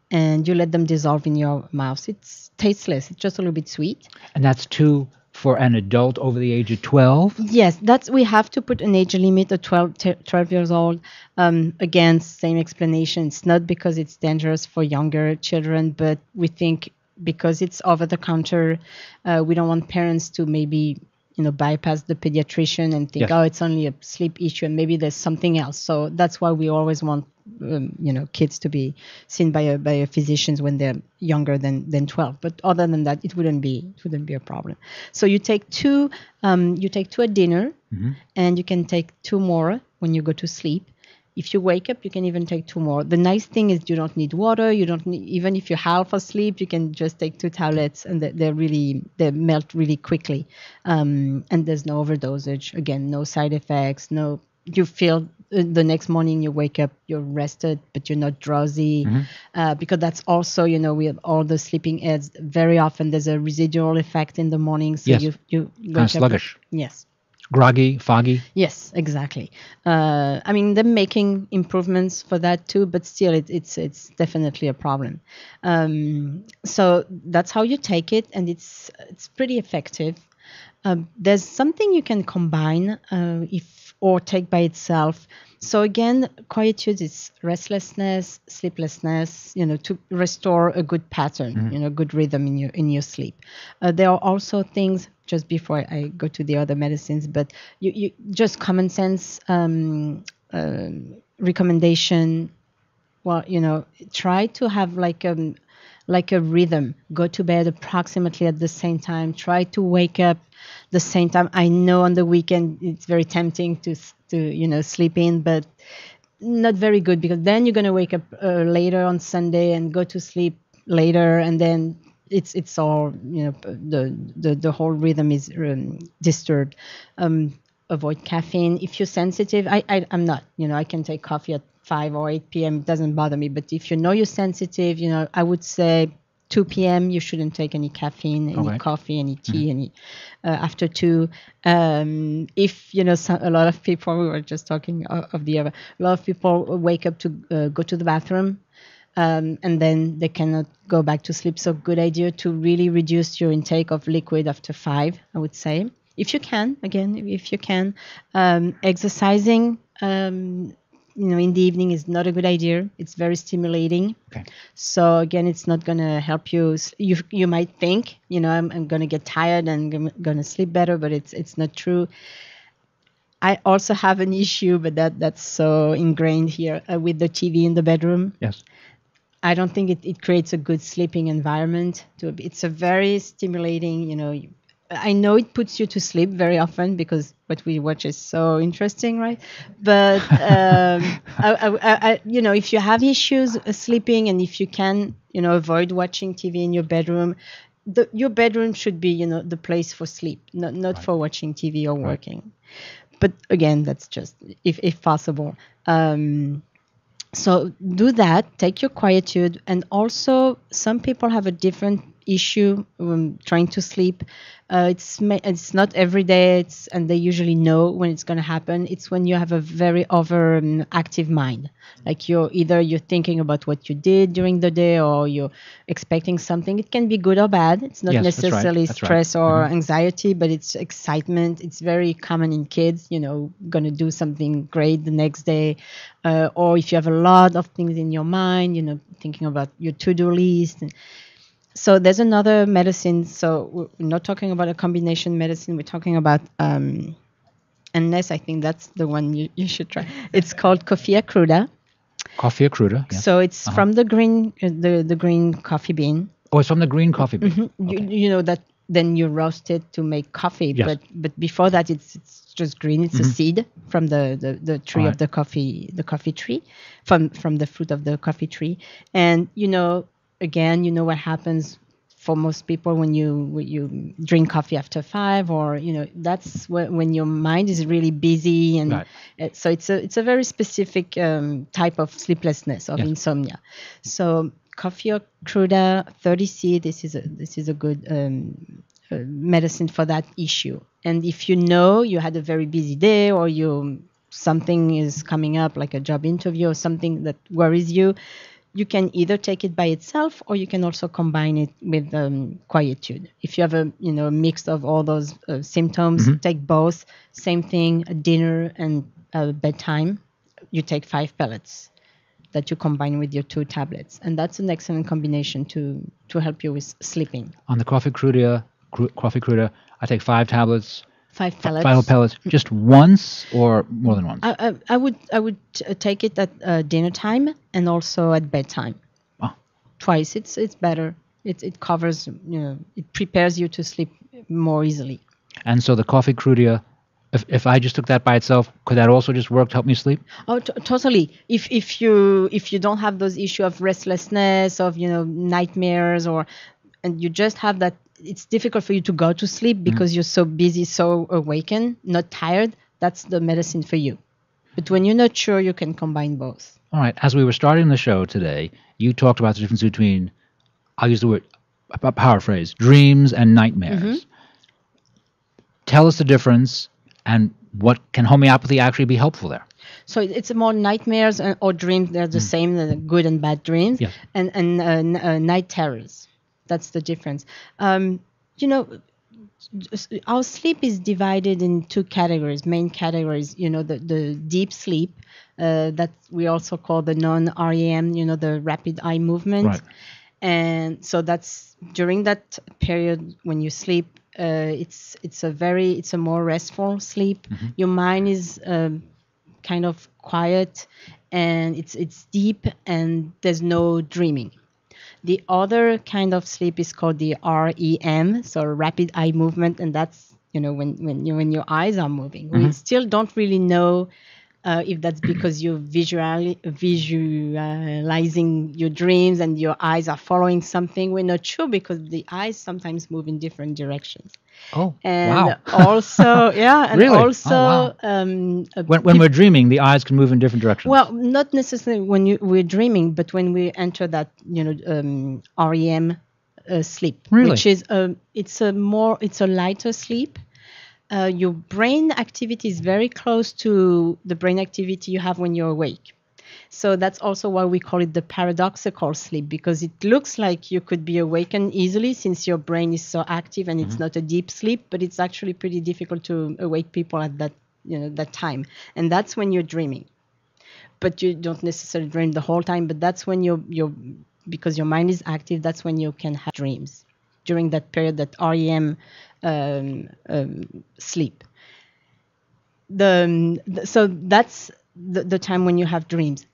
and you let them dissolve in your mouth. It's tasteless. It's just a little bit sweet. And that's two for an adult over the age of 12? Yes, we have to put an age limit of 12 years old. Again, same explanation. It's not because it's dangerous for younger children, but we think because it's over the counter, we don't want parents to maybe bypass the pediatrician and think, oh, it's only a sleep issue, and maybe there's something else. So that's why we always want kids to be seen by a physician when they're younger than 12. But other than that, it wouldn't be a problem. So you take two at dinner, mm-hmm. and you can take two more when you go to sleep. If you wake up, you can even take two more. The nice thing is you don't need water. You don't need, even if you're half asleep, you can just take two tablets, and they melt really quickly. And there's no overdosage. Again, no side effects. You feel the next morning you wake up, you're rested, but you're not drowsy. Mm-hmm. Because that's also, with all the sleeping aids, very often there's a residual effect in the morning. So yes. you kind of sluggish. Yes. Groggy, foggy? Yes, exactly. They're making improvements for that too, but still it's definitely a problem. So that's how you take it, and it's pretty effective. There's something you can combine or take by itself. So again, quietude is restlessness, sleeplessness, to restore a good pattern, mm-hmm. Good rhythm in your sleep. There are also things, just before I go to the other medicines, but you just common sense recommendation. Well, try to have like a rhythm. Go to bed approximately at the same time. Try to wake up the same time. I know on the weekend it's very tempting to sleep in, but not very good, because then you're going to wake up later on Sunday and go to sleep later, and then it's all, the whole rhythm is disturbed. Avoid caffeine. If you're sensitive, I'm not, I can take coffee at 5 or 8 p.m. It doesn't bother me. But if you're sensitive, I would say 2 p.m. you shouldn't take any caffeine, any coffee, any tea, any after 2. If a lot of people, we were just talking of the other, a lot of people wake up to go to the bathroom, and then they cannot go back to sleep. So good idea to really reduce your intake of liquid after 5, I would say. If you can, exercising, in the evening is not a good idea. It's very stimulating. Okay. So again, it's not going to help you. You might think, I'm going to get tired and I'm going to sleep better, but it's not true. I also have an issue, but that's so ingrained here with the TV in the bedroom. Yes. I don't think it creates a good sleeping environment. It's a very stimulating, I know it puts you to sleep very often because what we watch is so interesting, right? But if you have issues sleeping, and if you can, avoid watching TV in your bedroom, your bedroom should be, the place for sleep, not for watching TV or working. But again, that's just if possible. So do that. Take your quietude, and also some people have a different issue trying to sleep. It's not every day, and they usually know when it's going to happen. It's when you have a very active mind, like you're thinking about what you did during the day, or you're expecting something. It can be good or bad. It's not necessarily stress or anxiety, but it's excitement. It's very common in kids, going to do something great the next day, or if you have a lot of things in your mind, thinking about your to-do list. So there's another medicine. So we're not talking about a combination medicine. We're talking about, unless I think that's the one you should try. It's called Coffea cruda. Coffea cruda. Yes. So it's from the green coffee bean. Oh, it's from the green coffee bean. Mm-hmm. Okay. You know that then you roast it to make coffee. Yes. But before that, it's just green. It's a seed from the tree of the coffee tree, from the fruit of the coffee tree. And again, what happens for most people when you drink coffee after 5, or that's when your mind is really busy, and so it's a very specific type of sleeplessness, of insomnia. So Coffea cruda 30C, this is a good medicine for that issue. And if you had a very busy day, or something is coming up, like a job interview or something that worries you, you can either take it by itself, or you can also combine it with quietude. If you have a mix of all those symptoms, take both. Same thing, at dinner and bedtime, you take 5 pellets that you combine with your 2 tablets, and that's an excellent combination to help you with sleeping. On the coffea cruda, I take 5 tablets. 5 pellets. 5 pellets, just once or more than once? I would take it at dinner time and also at bedtime. Twice. It's better. It covers, it prepares you to sleep more easily. And so the coffea cruda, if I just took that by itself, could that also just work to help me sleep? Oh, totally. If you don't have those issues of restlessness, of nightmares, and you just have that. It's difficult for you to go to sleep because you're so busy, so awakened, not tired. That's the medicine for you. But when you're not sure, you can combine both. All right. As we were starting the show today, you talked about the difference between, I'll use the word, paraphrase, dreams and nightmares. Tell us the difference, and what can homeopathy actually be helpful there? So it's more nightmares or dreams. They're the same, the good and bad dreams, and night terrors. That's the difference. Our sleep is divided in 2 categories, main categories. The deep sleep, that we also call the non-REM, the rapid eye movement. Right. And so that's during that period when you sleep, it's a more restful sleep. Your mind is kind of quiet, and it's deep, and there's no dreaming. The other kind of sleep is called the REM, so rapid eye movement, and that's when your eyes are moving. We still don't really know If that's because you're visualizing your dreams and your eyes are following something, we're not sure because the eyes sometimes move in different directions. Oh, And wow. also, yeah, and Really? also, When we're dreaming, the eyes can move in different directions. well, not necessarily when we're dreaming, but when we enter that, REM sleep, Really? which is it's a lighter sleep. Your brain activity is very close to the brain activity you have when you're awake. So that's also why we call it the paradoxical sleep, because it looks like you could be awakened easily since your brain is so active and it's not a deep sleep, but it's actually pretty difficult to awake people at that time. And that's when you're dreaming. But you don't necessarily dream the whole time, but that's when because your mind is active, that's when you can have dreams during that period, that REM sleep. So that's the time when you have dreams.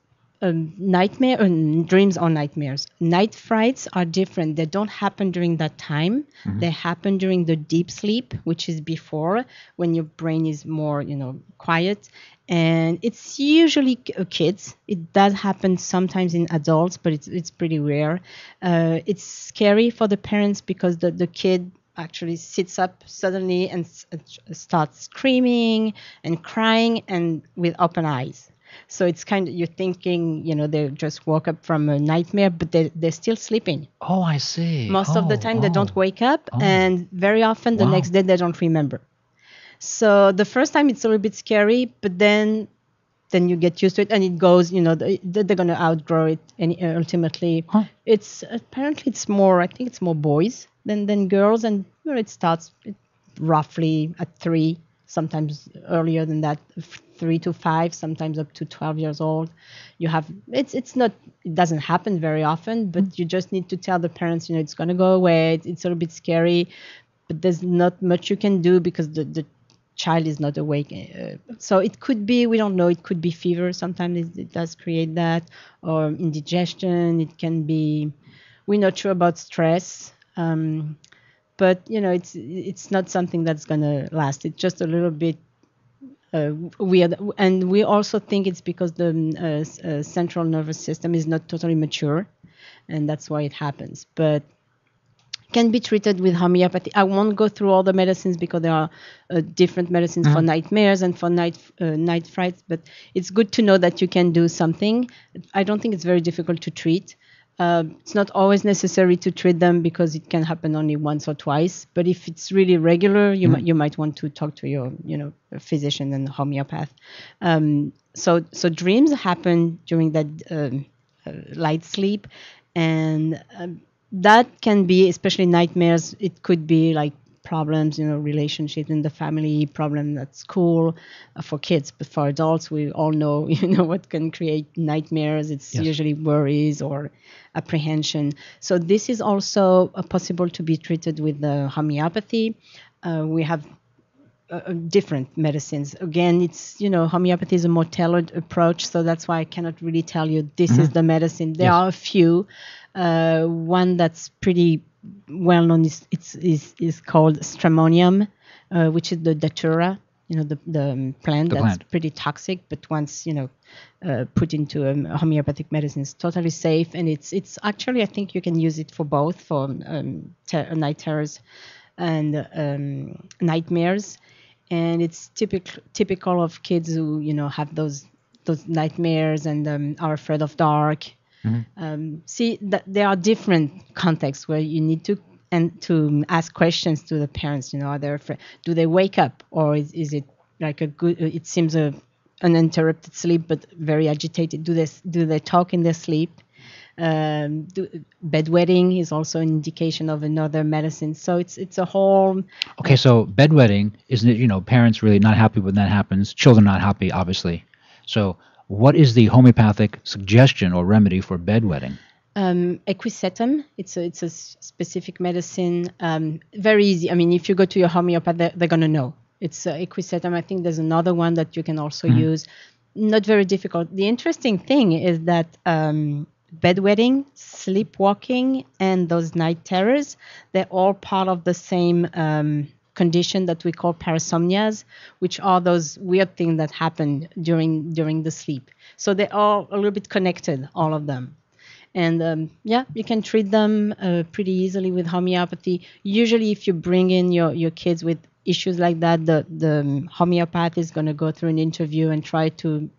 Dreams or nightmares. Night frights are different. They don't happen during that time. They happen during the deep sleep, which is before, when your brain is more, quiet. And it's usually kids. It does happen sometimes in adults, but it's pretty rare. It's scary for the parents because the kid actually sits up suddenly and starts screaming and crying and with open eyes. So it's kind of, you're thinking, they just woke up from a nightmare, but they're still sleeping. Oh, I see. Most of the time they don't wake up, and very often the next day they don't remember. So the first time it's a little bit scary, but then you get used to it, and it goes, they're going to outgrow it, and ultimately it's more, I think it's more boys than girls, and it starts roughly at 3, sometimes earlier than that, 3 to 5, sometimes up to 12 years old. You have, it doesn't happen very often, but you just need to tell the parents, it's going to go away. It's a little bit scary, but there's not much you can do because the child is not awake. So it could be, we don't know, it could be fever. Sometimes it does create that, or indigestion. It can be, we're not sure about stress. But it's not something that's gonna last. It's just a little bit weird, and we also think it's because the central nervous system is not totally mature, and that's why it happens. But can be treated with homeopathy. I won't go through all the medicines because there are different medicines for nightmares and for night frights. But it's good to know that you can do something. I don't think it's very difficult to treat. It's not always necessary to treat them because it can happen only once or twice. But if it's really regular, you might want to talk to your physician and homeopath. So dreams happen during that light sleep, and that can be, especially nightmares. It could be like problems, relationships in the family, problem at school for kids, but for adults, we all know, what can create nightmares. It's usually worries or apprehension. So this is also possible to be treated with the homeopathy. We have different medicines. Again, it's, homeopathy is a more tailored approach, so that's why I cannot really tell you this is the medicine. There are a few. One that's pretty well known is called stramonium, which is the datura, the plant that's pretty toxic, but once put into a homeopathic medicine, it's totally safe, and it's actually, I think you can use it for both, for night terrors and nightmares, and it's typical of kids who have those nightmares and are afraid of dark. See that there are different contexts where you need to ask questions to the parents. Are they afraid? Do they wake up, or is it like it seems uninterrupted sleep but very agitated? Do they talk in their sleep? Bedwetting is also an indication of another medicine. So it's a whole. Okay, so bedwetting, isn't it? Parents really not happy when that happens. Children not happy, obviously. So what is the homeopathic suggestion or remedy for bedwetting? Equisetum. It's a specific medicine. Very easy. I mean, if you go to your homeopath, they're gonna know. It's Equisetum. I think there's another one that you can also use. Not very difficult. The interesting thing is that bedwetting, sleepwalking, and those night terrors, they're all part of the same condition that we call parasomnias, which are those weird things that happen during the sleep. So they are a little bit connected, all of them. And you can treat them pretty easily with homeopathy. Usually if you bring in your kids with issues like that, the homeopath is going to go through an interview and try to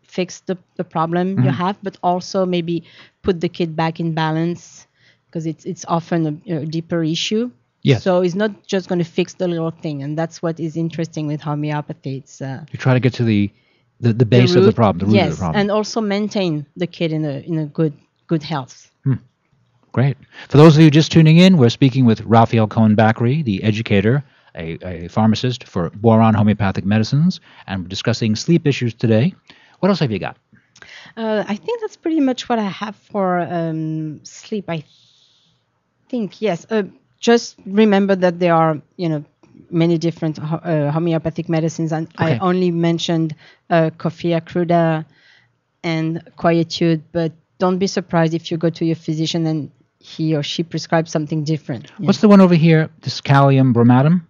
fix the problem you have, but also maybe put the kid back in balance, because it's often a deeper issue. Yes. So it's not just going to fix the little thing, and that's what is interesting with homeopathy. It's you try to get to the base of the problem, the root of the problem. And also maintain the kid in a good health. Great. For those of you just tuning in, we're speaking with Raphael Cohen-Bakri, the educator, a pharmacist for Boiron Homeopathic Medicines, and we're discussing sleep issues today. What else have you got? I think that's pretty much what I have for sleep. I think, yes. Just remember that there are, many different homeopathic medicines, and I only mentioned Coffea cruda and Quietude, but don't be surprised if you go to your physician and he or she prescribes something different. What's the one over here? This Calcium bromatum?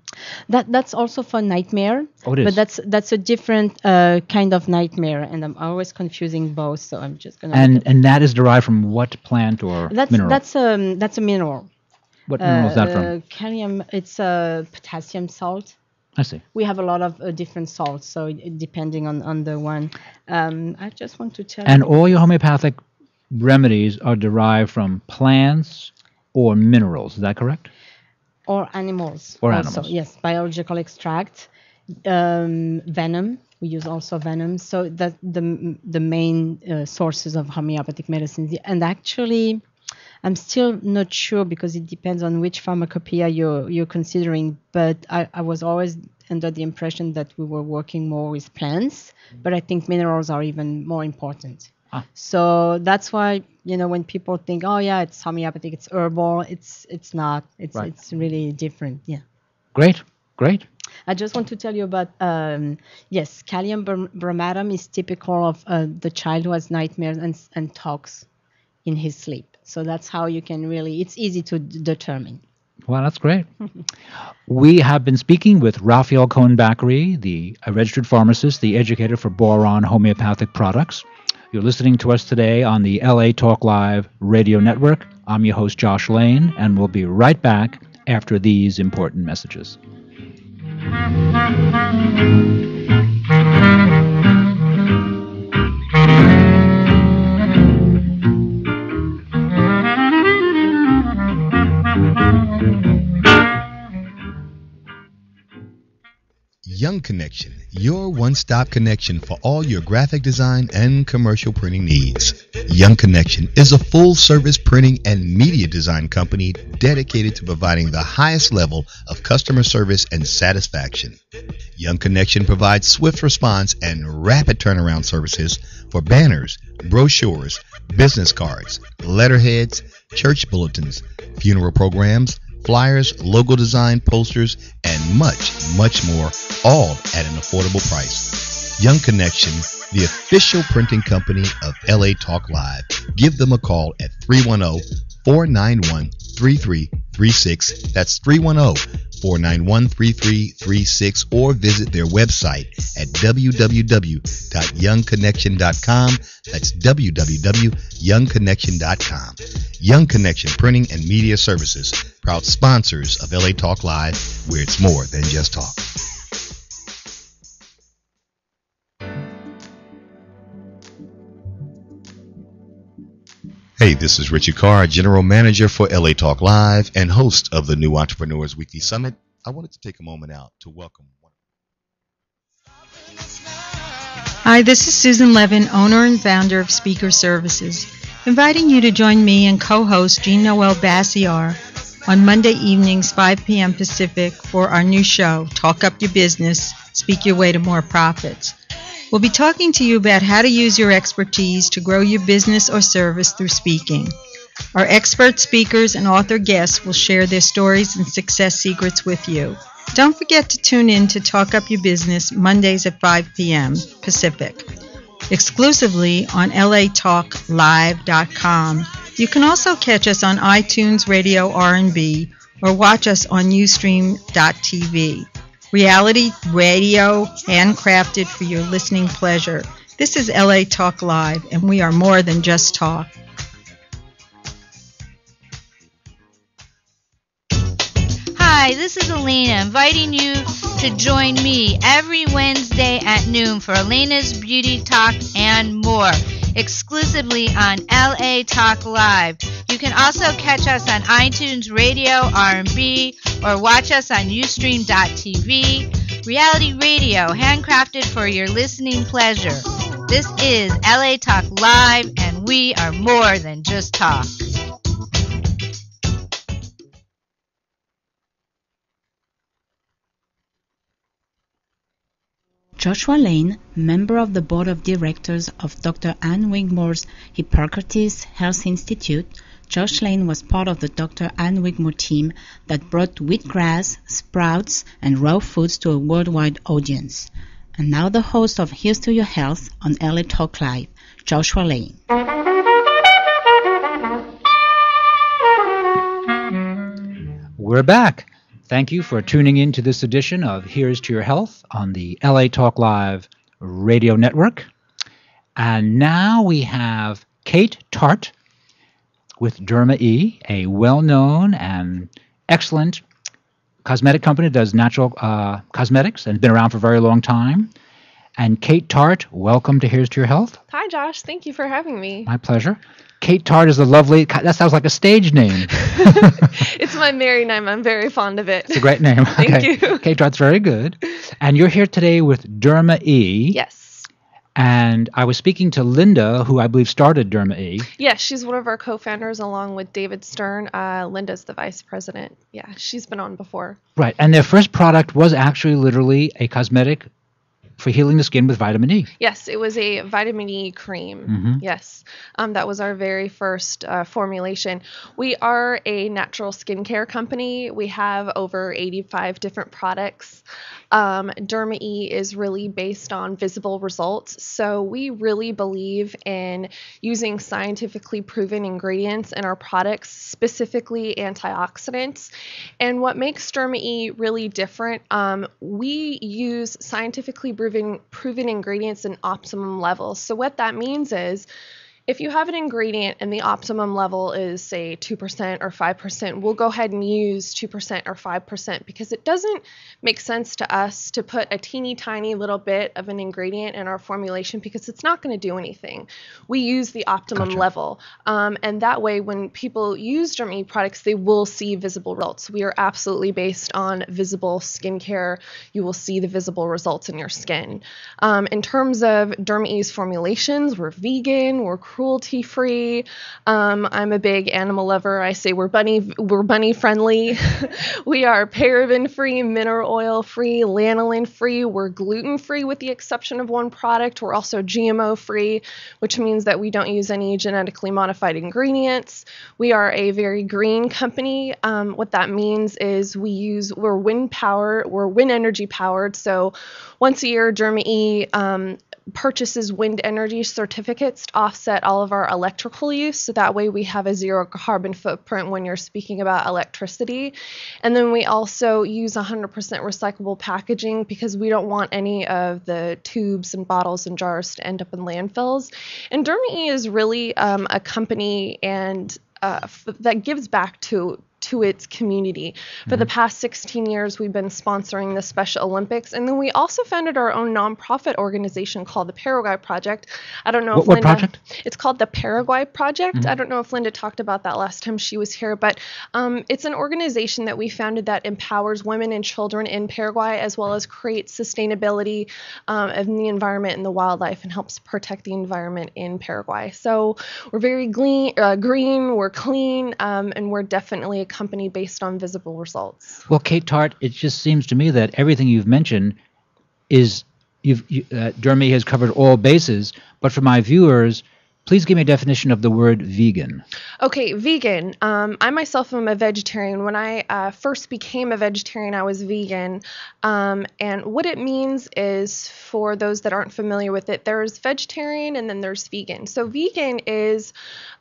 That's also for nightmare. Oh, it is. But that's a different kind of nightmare, and I'm always confusing both, so I'm just gonna. And that is derived from what plant or mineral? That's a mineral. What mineral is that from? Kalium. It's a potassium salt. I see. We have a lot of different salts, so depending on the one. I just want to tell you. And all your homeopathic remedies are derived from plants or minerals. Is that correct? Or animals. Or also. animals. Yes, biological extract, venom. We use also venom. So that the main sources of homeopathic medicines. And actually, I'm still not sure, because it depends on which pharmacopoeia you're considering. But I was always under the impression that we were working more with plants. But I think minerals are even more important. So that's why, when people think, oh yeah, it's homeopathic, it's herbal, it's not. It's really different. Yeah. Great. I just want to tell you about, yes, Calcium bromatum is typical of the child who has nightmares and talks in his sleep. So that's how you can really, it's easy to determine. Well, that's great. We have been speaking with Raphael Cohen-Bakri, a registered pharmacist, the educator for Boiron Homeopathic Products. You're listening to us today on the LA Talk Live radio network. I'm your host, Josh Lane, and we'll be right back after these important messages. Young Connection, your one-stop connection for all your graphic design and commercial printing needs. Young Connection is a full-service printing and media design company dedicated to providing the highest level of customer service and satisfaction. Young Connection provides swift response and rapid turnaround services for banners, brochures, business cards, letterheads, church bulletins, funeral programs, flyers, logo design, posters, and much, much more, all at an affordable price. Young Connection, the official printing company of LA Talk Live. Give them a call at 310-491-3336. That's 310-491-3336, or visit their website at www.youngconnection.com. That's www.youngconnection.com. Young Connection Printing and Media Services, proud sponsors of LA Talk Live, where it's more than just talk. Hey, this is Richard Carr, General Manager for LA Talk Live and host of the New Entrepreneurs Weekly Summit. I wanted to take a moment out to welcome one. Hi, this is Susan Levin, owner and founder of Speaker Services, inviting you to join me and co-host Jean Noel Bassiar on Monday evenings, 5 p.m. Pacific, for our new show, Talk Up Your Business, Speak Your Way to More Profits. We'll be talking to you about how to use your expertise to grow your business or service through speaking. Our expert speakers and author guests will share their stories and success secrets with you. Don't forget to tune in to Talk Up Your Business Mondays at 5 p.m. Pacific, exclusively on latalklive.com. You can also catch us on iTunes Radio R&B or watch us on Ustream.tv. Reality radio, handcrafted for your listening pleasure. This is LA Talk Live, and we are more than just talk. Hi, this is Elena, inviting you to join me every Wednesday at noon for Elena's Beauty Talk and more, exclusively on LA Talk Live. You can also catch us on iTunes Radio, R&B, or watch us on Ustream.tv. Reality radio, handcrafted for your listening pleasure. This is LA Talk Live, and we are more than just talk. Joshua Lane, member of the board of directors of Dr. Ann Wigmore's Hippocrates Health Institute, Josh Lane was part of the Dr. Ann Wigmore team that brought wheatgrass, sprouts, and raw foods to a worldwide audience. And now the host of Here's to Your Health on LA Talk Live, Joshua Lane. We're back. Thank you for tuning in to this edition of Here's to Your Health on the LA Talk Live radio network. And now we have Kate Tart with Derma E, a well-known and excellent cosmetic company that does natural cosmetics and has been around for a very long time. And Kate Tart, welcome to Here's to Your Health. Hi, Josh. Thank you for having me. My pleasure. Kate Tart is a lovely, that sounds like a stage name. It's my married name. I'm very fond of it. It's a great name. Thank you. Kate Tart's very good. And you're here today with Derma E. Yes. And I was speaking to Linda, who I believe started Derma E. Yes, she's one of our co-founders along with David Stern. Linda's the vice president. Yeah, she's been on before. Right. And their first product was actually literally a cosmetic for healing the skin with vitamin E. Yes, it was a vitamin E cream. Mm-hmm. Yes, that was our very first formulation. We are a natural skincare company. We have over 85 different products. Derma E is really based on visible results. So we really believe in using scientifically proven ingredients in our products, specifically antioxidants. And what makes Derma E really different, we use scientifically proven ingredients in optimum levels. So what that means is if you have an ingredient and the optimum level is, say, 2% or 5%, we'll go ahead and use 2% or 5% because it doesn't make sense to us to put a teeny tiny little bit of an ingredient in our formulation because it's not going to do anything. We use the optimum level. And that way, when people use Derma E products, they will see visible results. We are absolutely based on visible skincare. You will see the visible results in your skin. In terms of Derma E's formulations, we're vegan, we're cruelty-free. I'm a big animal lover. I say we're bunny friendly. We are paraben-free, mineral oil-free, lanolin-free. We're gluten-free with the exception of one product. We're also GMO-free, which means that we don't use any genetically modified ingredients. We are a very green company. What that means is we're wind energy powered. So once a year, Derma E purchases wind energy certificates to offset all of our electrical use. So that way we have a zero carbon footprint when you're speaking about electricity. And then we also use 100% recyclable packaging because we don't want any of the tubes and bottles and jars to end up in landfills. And Derma E is really a company and that gives back to its community. For the past 16 years, we've been sponsoring the Special Olympics, and then we also founded our own nonprofit organization called the Paraguay Project. I don't know if Linda. What project? It's called the Paraguay Project. I don't know if Linda talked about that last time she was here, but it's an organization that we founded that empowers women and children in Paraguay, as well as creates sustainability of the environment and the wildlife, and helps protect the environment in Paraguay. So we're very green, we're clean, and we're definitely a company based on visible results. Well, Kate Tart, it just seems to me that everything you've mentioned is Derma E has covered all bases. But for my viewers, please give me a definition of the word vegan. Okay, vegan. I myself am a vegetarian. When I first became a vegetarian, I was vegan. And what it means is, for those that aren't familiar with it, there's vegetarian and then there's vegan. So vegan is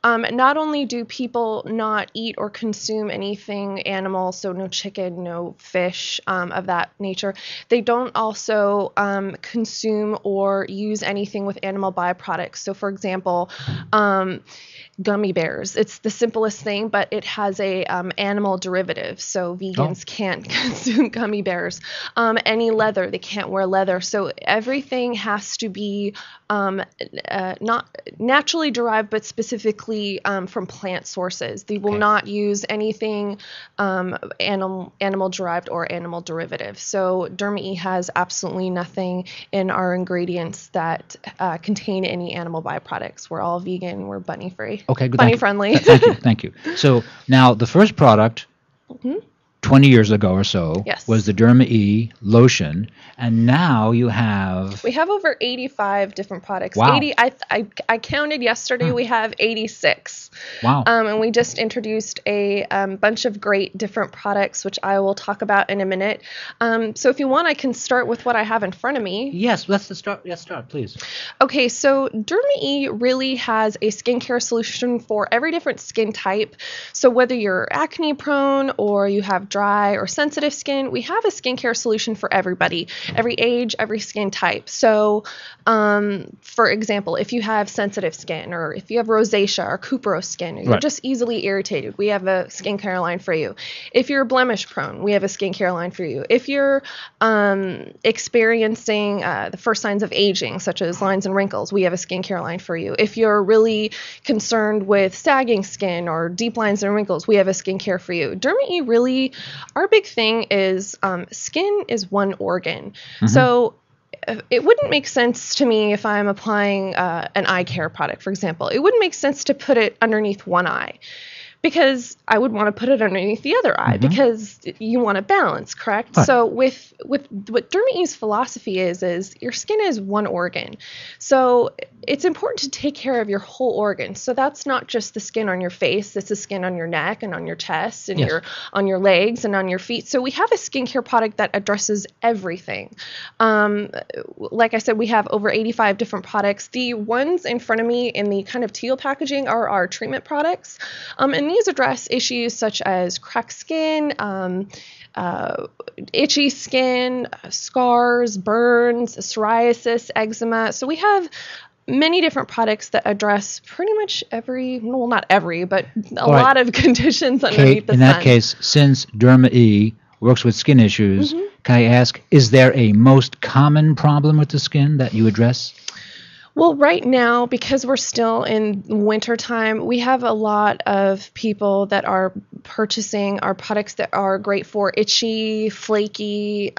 not only do people not eat or consume anything animal, so no chicken, no fish of that nature, they don't also consume or use anything with animal byproducts. So for example, gummy bears. It's the simplest thing, but it has a animal derivative. So vegans can't consume gummy bears. Any leather, they can't wear leather. So everything has to be not naturally derived, but specifically from plant sources. They will not use anything animal derived or animal derivative. So Derma E has absolutely nothing in our ingredients that contain any animal byproducts. We're all vegan. We're bunny free. Okay, good. Bunny friendly. Thank you. So now the first product, 20 years ago or so, was the Derma E lotion, and now you have... We have over 85 different products. Wow. 80. I counted yesterday. We have 86. Wow. And we just introduced a bunch of great different products, which I will talk about in a minute. So if you want, I can start with what I have in front of me. Yes, let's start. Yes, start, please. Okay, so Derma E really has a skincare solution for every different skin type. So whether you're acne prone or you have dry or sensitive skin, we have a skincare solution for everybody, every age, every skin type. So, for example, if you have sensitive skin, or if you have rosacea or cuperous skin, or you're just easily irritated, we have a skincare line for you. If you're blemish prone, we have a skincare line for you. If you're experiencing the first signs of aging, such as lines and wrinkles, we have a skincare line for you. If you're really concerned with sagging skin or deep lines and wrinkles, we have a skincare for you. Derma E really, our big thing is skin is one organ. So it wouldn't make sense to me if I'm applying an eye care product, for example. It wouldn't make sense to put it underneath one eye, because I would want to put it underneath the other eye, because you want a balance, correct? Right. So with what Derma E's philosophy is your skin is one organ. So it's important to take care of your whole organ. So that's not just the skin on your face, it's the skin on your neck and on your chest and on your legs and on your feet. So we have a skincare product that addresses everything. Like I said, we have over 85 different products. The ones in front of me in the kind of teal packaging are our treatment products. And these address issues such as cracked skin, itchy skin, scars, burns, psoriasis, eczema. So we have many different products that address pretty much every, well, not every, but a lot of conditions underneath the sun. In that case, since Derma E works with skin issues, can I ask, is there a most common problem with the skin that you address? Well, right now, because we're still in winter time, we have a lot of people that are purchasing our products that are great for itchy, flaky,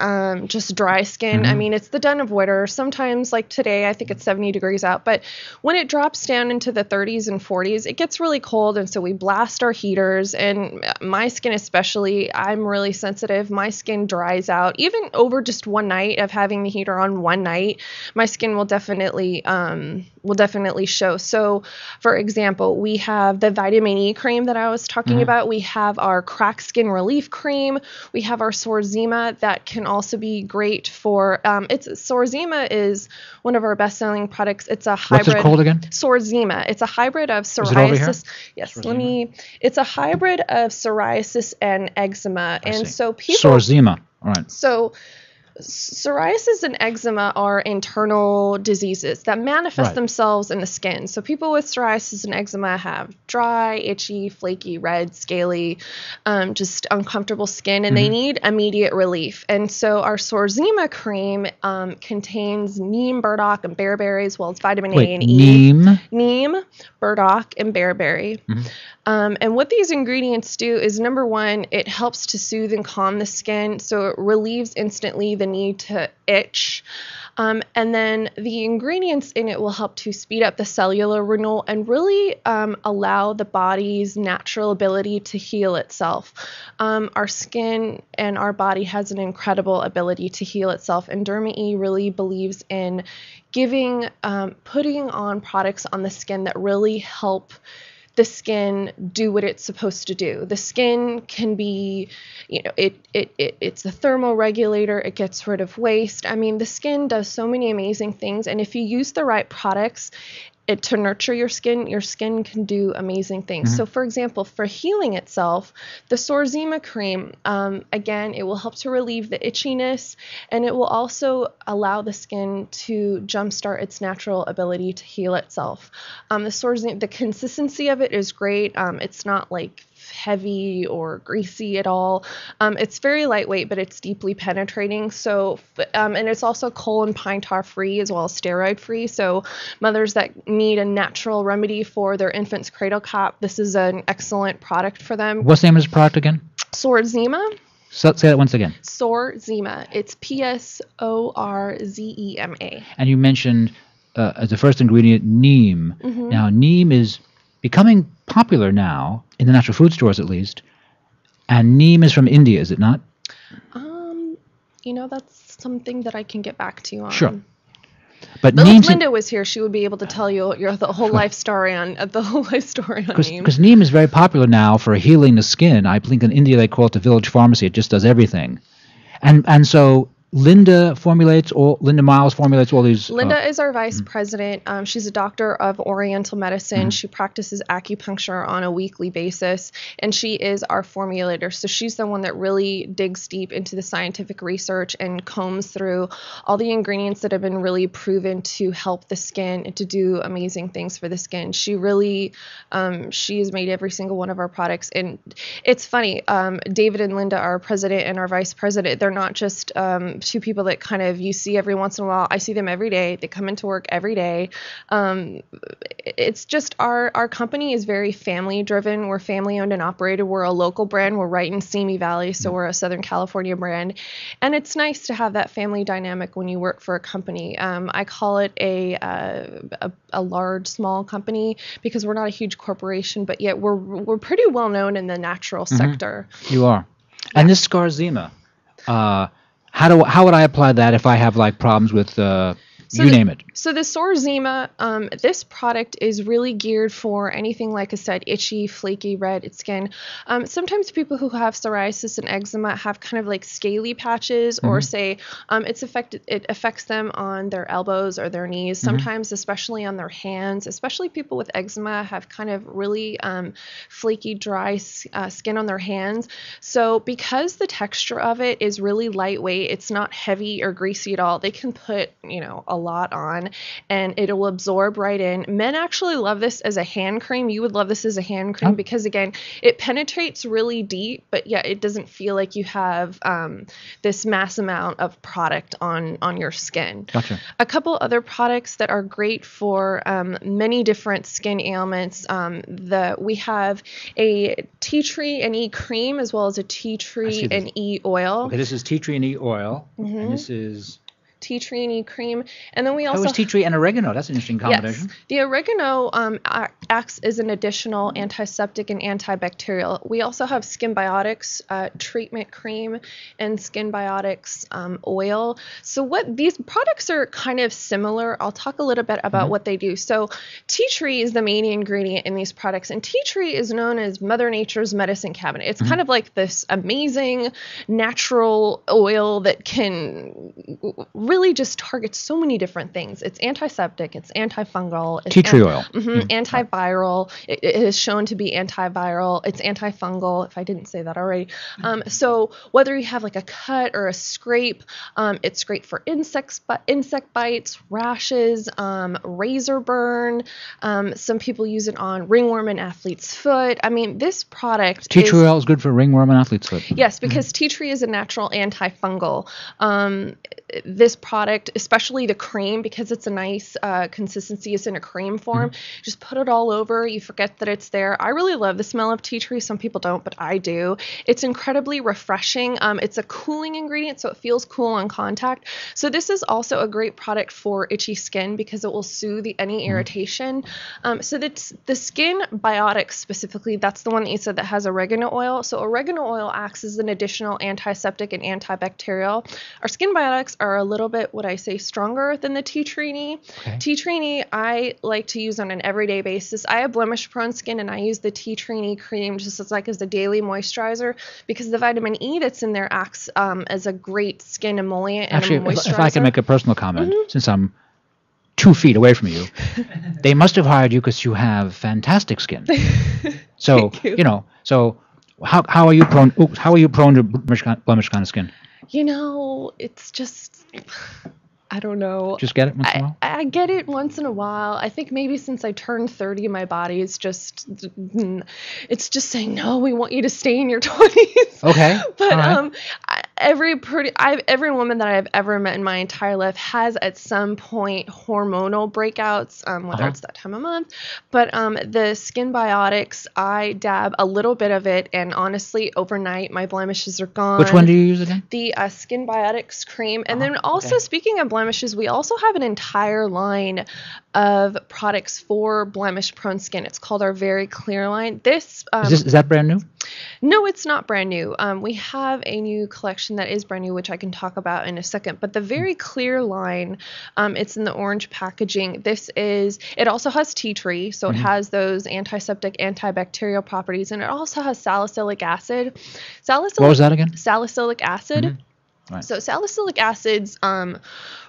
just dry skin. I mean, it's the den of winter. Sometimes, like today, I think it's 70 degrees out, but when it drops down into the 30s and 40s, it gets really cold, and so we blast our heaters, and my skin especially, I'm really sensitive. My skin dries out. Even over just one night of having the heater on one night, my skin will definitely show. So, for example, we have the vitamin E cream that I was talking about. We have our cracked skin relief cream. We have our Sorzema that can also be great for. Sorzema is one of our best-selling products. It's a hybrid. What's it called again? Sorzema. It's a hybrid of psoriasis. Is it over here? Yes. Sorzema. It's a hybrid of psoriasis and eczema, so people. Sorzema. All right. So, psoriasis and eczema are internal diseases that manifest themselves in the skin. So people with psoriasis and eczema have dry, itchy, flaky, red, scaly, just uncomfortable skin, and they need immediate relief. And so our Sorzema cream contains neem, burdock, and bearberry, as well as vitamin A and E. Neem, burdock, and bearberry. And what these ingredients do is, number one, it helps to soothe and calm the skin, so it relieves instantly the need to itch. And then the ingredients in it will help to speed up the cellular renewal and really allow the body's natural ability to heal itself. Our skin and our body has an incredible ability to heal itself, and Derma E really believes in putting on products on the skin that really help the skin do what it's supposed to do. The skin can be, it's a thermoregulator. It gets rid of waste. I mean, the skin does so many amazing things, and if you use the right products to nurture your skin can do amazing things. So for example, for healing itself, the Sorzema cream, again, it will help to relieve the itchiness, and it will also allow the skin to jumpstart its natural ability to heal itself. The consistency of it is great. It's not like heavy or greasy at all. It's very lightweight, but it's deeply penetrating. So, and it's also coal and pine tar free as well as steroid free. So mothers that need a natural remedy for their infant's cradle cap, this is an excellent product for them. What's the name of this product again? Sorzema. So, say that once again. Sorzema. It's P-S-O-R-Z-E-M-A. And you mentioned as the first ingredient, neem. Now, neem is becoming popular now, in the natural food stores at least, and neem is from India, is it not? That's something that I can get back to you on. Sure. But if Linda was here, she would be able to tell you the whole life story on neem. Because neem is very popular now for healing the skin. I think in India they call it the village pharmacy. It just does everything. And so Linda Miles formulates all these. Linda is our vice president. She's a doctor of Oriental medicine. She practices acupuncture on a weekly basis, and she is our formulator. So she's the one that really digs deep into the scientific research and combs through all the ingredients that have been really proven to help the skin and to do amazing things for the skin. She really, she has made every single one of our products. And it's funny, David and Linda, our president and our vice president, they're not just two people that kind of you see every once in a while. I see them every day. They come into work every day. It's just our company is very family driven. We're family owned and operated. We're a local brand. We're right in Simi Valley, so we're a Southern California brand. And it's nice to have that family dynamic when you work for a company. I call it a large, small company because we're not a huge corporation, but yet we're pretty well known in the natural sector. You are. And this Sorzema, how would I apply that if I have like problems with name it? So the Sorzema, this product is really geared for anything, like I said, itchy, flaky, red skin. Sometimes people who have psoriasis and eczema have kind of like scaly patches, or say it affects them on their elbows or their knees. Sometimes, especially on their hands, especially people with eczema have kind of really flaky, dry skin on their hands. So because the texture of it is really lightweight, it's not heavy or greasy at all. They can put, a lot on and it'll absorb right in. Men actually love this as a hand cream. You would love this as a hand cream because, again, it penetrates really deep, but yet it doesn't feel like you have this mass amount of product on your skin. Gotcha. A couple other products that are great for many different skin ailments. We have a tea tree and E cream as well as a tea tree and E oil. Okay, this is tea tree and E oil, and this is tea tree and E cream, and then we also tea tree and oregano. That's an interesting combination. Yes, the oregano acts as an additional antiseptic and antibacterial. We also have Skin Biotics treatment cream and Skin Biotics oil. So what these products are kind of similar. I'll talk a little bit about what they do. So tea tree is the main ingredient in these products, and tea tree is known as Mother Nature's medicine cabinet. It's kind of like this amazing natural oil that can really just targets so many different things. It's antiseptic, it's antifungal, it's tea tree oil, antiviral. It is shown to be antiviral. It's antifungal, if I didn't say that already. So whether you have like a cut or a scrape, it's great for insect bites, rashes, razor burn. Some people use it on ringworm and athlete's foot. I mean, this product tea tree oil is good for ringworm and athlete's foot. Yes, because tea tree is a natural antifungal. This product, especially the cream, because it's a nice consistency. It's in a cream form. Just put it all over. You forget that it's there. I really love the smell of tea tree. Some people don't, but I do. It's incredibly refreshing. It's a cooling ingredient, so it feels cool on contact. So this is also a great product for itchy skin because it will soothe any irritation. So that's the Skin Biotics specifically. That's the one that you said that has oregano oil. So oregano oil acts as an additional antiseptic and antibacterial. Our Skin Biotics are a little bit, would I say, stronger than the tea tree. Tea tree I like to use on an everyday basis. I have blemish prone skin and I use the tea tree cream just as a daily moisturizer because the vitamin E that's in there acts as a great skin emollient and Actually, a moisturizer. if I can make a personal comment, since I'm 2 feet away from you, they must have hired you because you have fantastic skin. So so how are you prone? How are you prone to blemish kind of skin? It's just, I don't know. Just get it once in a while? I get it once in a while. I think maybe since I turned 30, my body is it's just saying, no, we want you to stay in your 20s. Okay. But right. Every woman that I've ever met in my entire life has at some point hormonal breakouts, whether it's that time of month. But the Skin Biotics, I dab a little bit of it, and honestly, overnight, my blemishes are gone. Which one do you use again? The Skin Biotics cream. And then also, speaking of blemishes, we also have an entire line of products for blemish-prone skin. It's called our Very Clear line. Is that brand new? No, it's not brand new. We have a new collection that is brand new, which I can talk about in a second. But the Very Clear line, it's in the orange packaging. It also has tea tree, so it has those antiseptic, antibacterial properties, and it also has salicylic acid. What was that again? Salicylic acid. Right. So salicylic acid's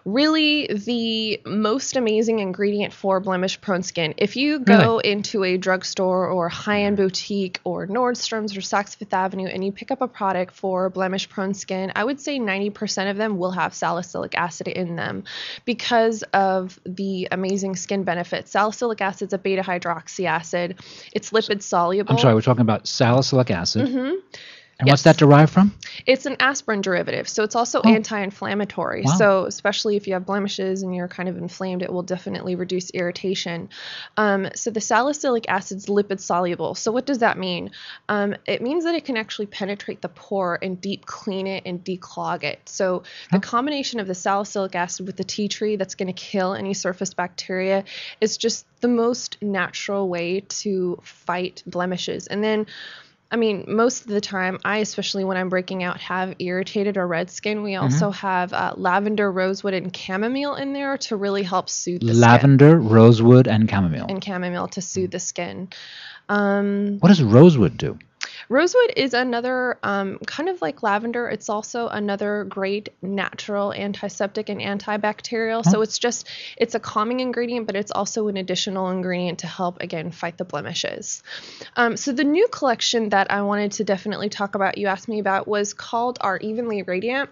really the most amazing ingredient for blemish-prone skin. If you go into a drugstore or high-end boutique or Nordstrom's or Saks Fifth Avenue and you pick up a product for blemish-prone skin, I would say 90% of them will have salicylic acid in them because of the amazing skin benefits. Salicylic acid's a beta-hydroxy acid. It's lipid soluble. I'm sorry, we're talking about salicylic acid. And what's that derived from? It's an aspirin derivative, so it's also anti-inflammatory. Wow. So especially if you have blemishes and you're kind of inflamed, it will definitely reduce irritation. So the salicylic acid's lipid soluble. So what does that mean? It means that it can actually penetrate the pore and deep clean it and declog it. So the combination of the salicylic acid with the tea tree that's going to kill any surface bacteria is just the most natural way to fight blemishes. And then most of the time, especially when I'm breaking out, have irritated or red skin. We also have lavender, rosewood, and chamomile in there to really help soothe the skin. Lavender, rosewood, and chamomile. And chamomile to soothe the skin. What does rosewood do? Rosewood is another kind of like lavender. It's also another great natural antiseptic and antibacterial. So it's a calming ingredient, but it's also an additional ingredient to help, again, fight the blemishes. So the new collection that I wanted to definitely talk about, you asked me about, was called our Evenly Radiant.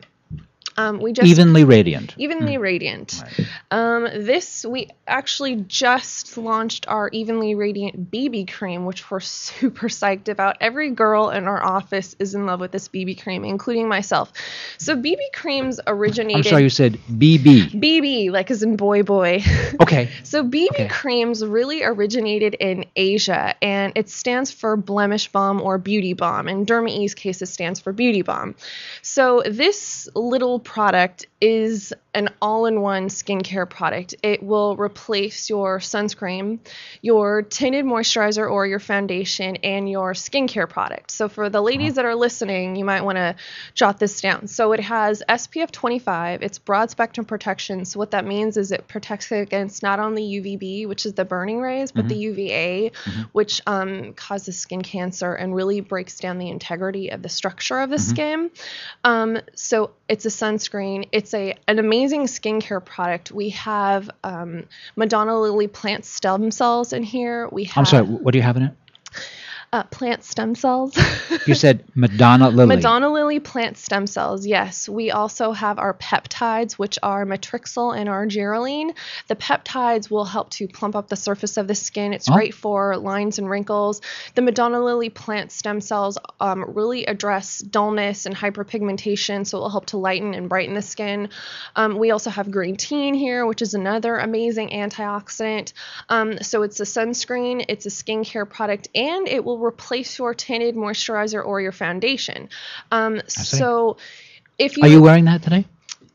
Evenly Radiant. Evenly Radiant. We actually just launched our Evenly Radiant BB cream, which we're super psyched about. Every girl in our office is in love with this BB cream, including myself. So BB creams originated... I'm sorry, you said BB. BB, like as in boy. Okay. So BB creams really originated in Asia, and it stands for Blemish Balm or Beauty Balm. In Derma E's case, it stands for Beauty Balm. So this little product is an all-in-one skincare product. It will replace your sunscreen, your tinted moisturizer or your foundation, and your skincare product. So for the ladies that are listening, you might want to jot this down. So it has SPF 25. It's broad spectrum protection. So what that means is it protects against not only UVB, which is the burning rays, but the UVA, which causes skin cancer and really breaks down the integrity of the structure of the skin. So it's a sunscreen. It's an amazing skincare product. We have Madonna lily plant stem cells in here. I'm sorry, what do you have in it? Plant stem cells. You said Madonna lily. Madonna lily plant stem cells, yes. We also have our peptides, which are matrixyl and argireline. The peptides will help to plump up the surface of the skin. It's great for lines and wrinkles. The Madonna lily plant stem cells really address dullness and hyperpigmentation, so it will help to lighten and brighten the skin. We also have green tea in here, which is another amazing antioxidant. So it's a sunscreen, it's a skincare product, and it will replace your tinted moisturizer or your foundation. So if you... Are you wearing that today?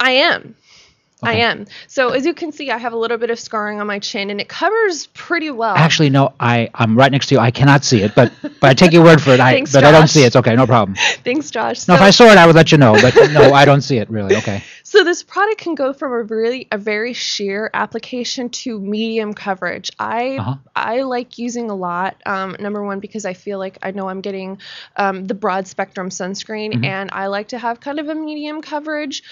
I am. Okay. I am. So as you can see, I have a little bit of scarring on my chin, and it covers pretty well. Actually, no, I'm right next to you. I cannot see it, but I take your word for it. Thanks, but Josh. I don't see it. It's okay, no problem. Thanks, Josh. No, if I saw it, I would let you know, but no, I don't see it really. Okay. So this product can go from a very sheer application to medium coverage. I like using a lot. Number one, because I feel like I know I'm getting the broad spectrum sunscreen, and I like to have kind of a medium coverage.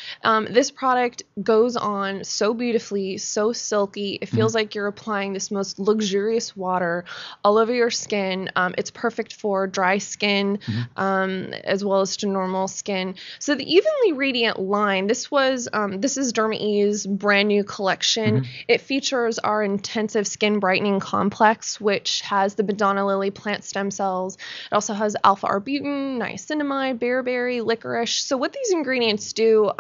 This product goes on so beautifully, so silky. It feels like you're applying this most luxurious water all over your skin. It's perfect for dry skin as well as to normal skin. So the Evenly Radiant line, this is Derma E's brand new collection. It features our intensive skin brightening complex, which has the Madonna lily plant stem cells. It also has alpha arbutin, niacinamide, bearberry, licorice. So what these ingredients do,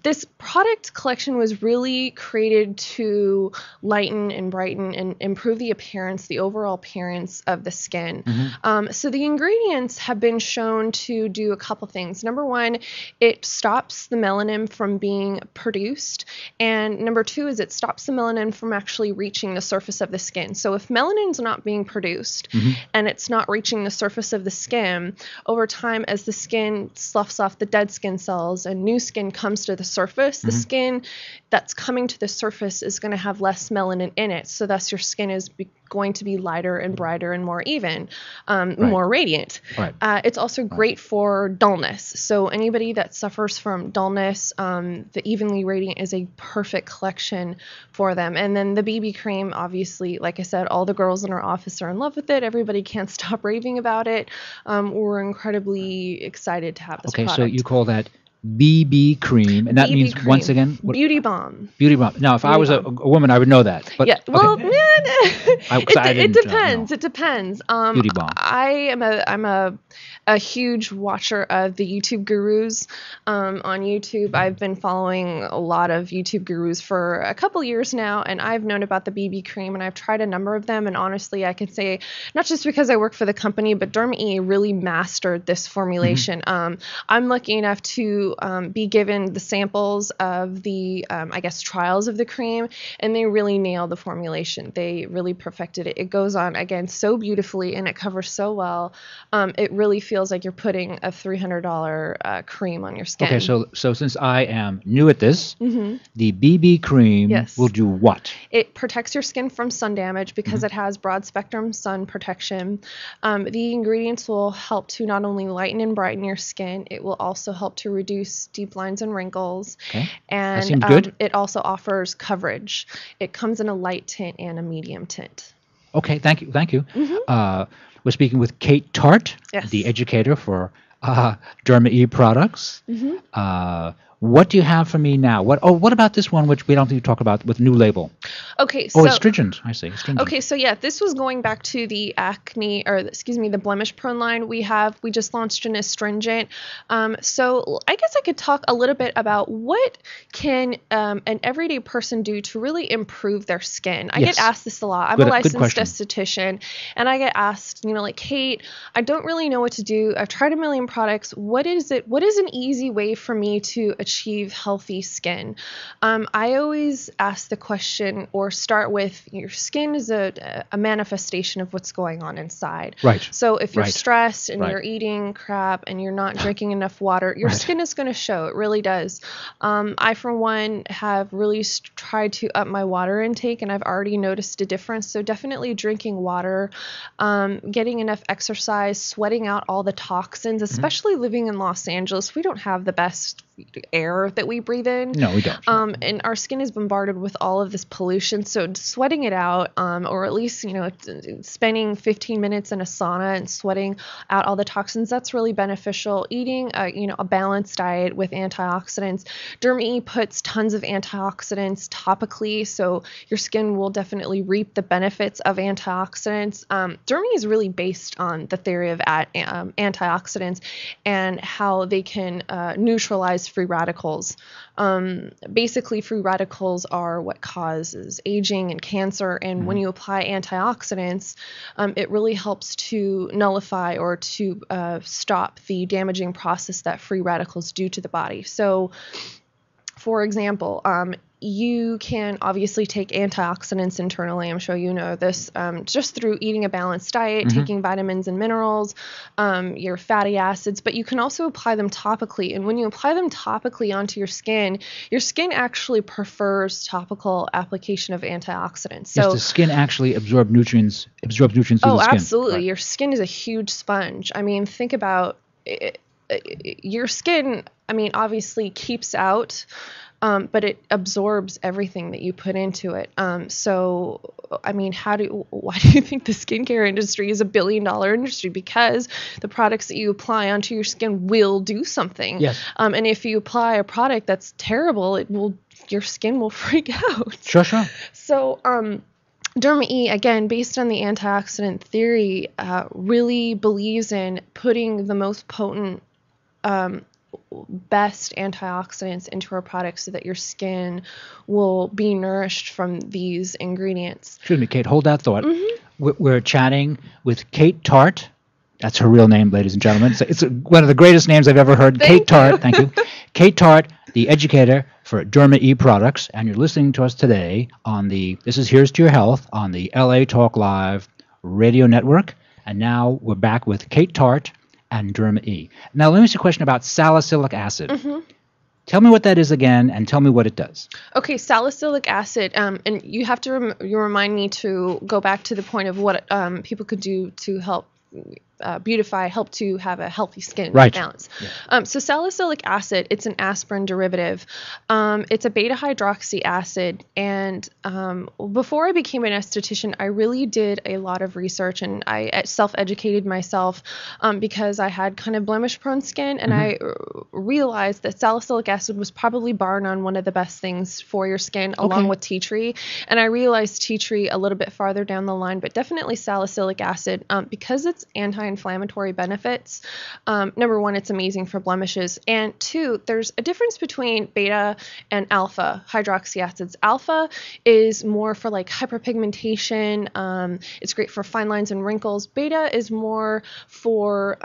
this product collection was really created to lighten and brighten and improve the appearance, the overall appearance of the skin. So the ingredients have been shown to do a couple things. Number one, it stops the melanin from being produced, and number two is it stops the melanin from actually reaching the surface of the skin. So if melanin's not being produced and it's not reaching the surface of the skin, over time as the skin sloughs off the dead skin cells and new skin comes to the surface, the skin that's coming to the surface is going to have less melanin in it, so thus your skin is going to be lighter and brighter and more even, more radiant. It's also great for dullness. So anybody that suffers from dullness, the Evenly Radiant is a perfect collection for them. And then the BB cream, obviously, like I said, all the girls in our office are in love with it. Everybody can't stop raving about it. We're incredibly excited to have this product. So you call that BB cream, and that means cream. Once again Beauty Balm. Beauty Balm. Now, if I was a woman, I would know that. But, yeah. Well, okay. It depends. It depends. Beauty Balm. I'm a huge watcher of the YouTube gurus on YouTube. I've been following a lot of YouTube gurus for a couple years now, and I've known about the BB cream, and I've tried a number of them. And honestly, I can say, not just because I work for the company, but Derma E really mastered this formulation. I'm lucky enough to be given the samples of the, trials of the cream, and they really nailed the formulation. They really perfected it. It goes on, again, so beautifully, and it covers so well. It really feels like you're putting a $300 cream on your skin. Okay, so since I am new at this, the BB cream will do what? It protects your skin from sun damage because it has broad spectrum sun protection. The ingredients will help to not only lighten and brighten your skin, it will also help to reduce deep lines and wrinkles. Okay. And that seems good. It also offers coverage. It comes in a light tint and a medium tint. Okay, thank you. We're speaking with Kate Tart, the educator for Derma E products. What do you have for me now? What about this one, which we don't need to talk about, with new label? Okay, so astringent. I see. Astringent. Okay, so yeah, this was going back to the the blemish prone line. We just launched an astringent. So I guess I could talk a little bit about what can an everyday person do to really improve their skin. I get asked this a lot. I'm a licensed esthetician, and I get asked, Kate, I don't really know what to do. I've tried a million products. What is an easy way for me to achieve healthy skin? I always ask the question, or start with, your skin is a manifestation of what's going on inside. Right. So if you're stressed and you're eating crap and you're not drinking enough water, your skin is going to show. It really does. I, for one, have really tried to up my water intake, and I've already noticed a difference. So definitely drinking water, getting enough exercise, sweating out all the toxins, especially living in Los Angeles. We don't have the best air that we breathe in. No, we don't. And our skin is bombarded with all of this pollution. So sweating it out, or at least, spending 15 minutes in a sauna and sweating out all the toxins, that's really beneficial. Eating, a balanced diet with antioxidants. Derma-E puts tons of antioxidants topically, so your skin will definitely reap the benefits of antioxidants. Derma-E is really based on the theory of antioxidants and how they can neutralize free radicals. Basically, free radicals are what causes aging and cancer, and when you apply antioxidants, it really helps to nullify or to stop the damaging process that free radicals do to the body. So, for example, you can obviously take antioxidants internally. I'm sure you know this, just through eating a balanced diet, taking vitamins and minerals, your fatty acids, but you can also apply them topically. And when you apply them topically onto your skin actually prefers topical application of antioxidants. So does the skin actually absorb nutrients through the skin? Oh, absolutely. Right. Your skin is a huge sponge. I mean, think about it. Your skin, obviously keeps out, but it absorbs everything that you put into it. So, why do you think the skincare industry is $1 billion industry? Because the products that you apply onto your skin will do something. Yes. And if you apply a product that's terrible, your skin will freak out. Sure. So, Derma-E, again, based on the antioxidant theory, really believes in putting the most potent, best antioxidants into our products so that your skin will be nourished from these ingredients. Excuse me, Kate, hold that thought. We're chatting with Kate Tart. That's her real name, ladies and gentlemen. It's one of the greatest names I've ever heard. Kate Tart, thank you. Kate Tart, the educator for Derma-E products, and you're listening to us today on this is Here's to Your Health on the LA Talk Live radio network. And now we're back with Kate Tart and Derma-E. Now, let me ask you a question about salicylic acid. Tell me what that is again, and tell me what it does. Okay, salicylic acid, and you have to remind me to go back to the point of what people could do to help beautify, help to have a healthy skin balance. Yeah. So salicylic acid, it's an aspirin derivative. It's a beta hydroxy acid, and before I became an esthetician, I really did a lot of research, and I self-educated myself because I had kind of blemish-prone skin, and I realized that salicylic acid was probably bar none one of the best things for your skin, along with tea tree. And I realized tea tree a little bit farther down the line, but definitely salicylic acid because it's anti-inflammatory benefits. Number one, it's amazing for blemishes. And two, there's a difference between beta and alpha hydroxy acids. Alpha is more for like hyperpigmentation. It's great for fine lines and wrinkles. Beta is more for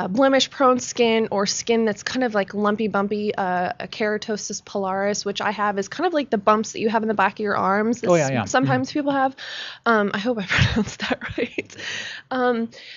blemish-prone skin or skin that's kind of like lumpy, bumpy, a keratosis pilaris, which I have, is kind of like the bumps that you have in the back of your arms. Sometimes people have. I hope I pronounced that right.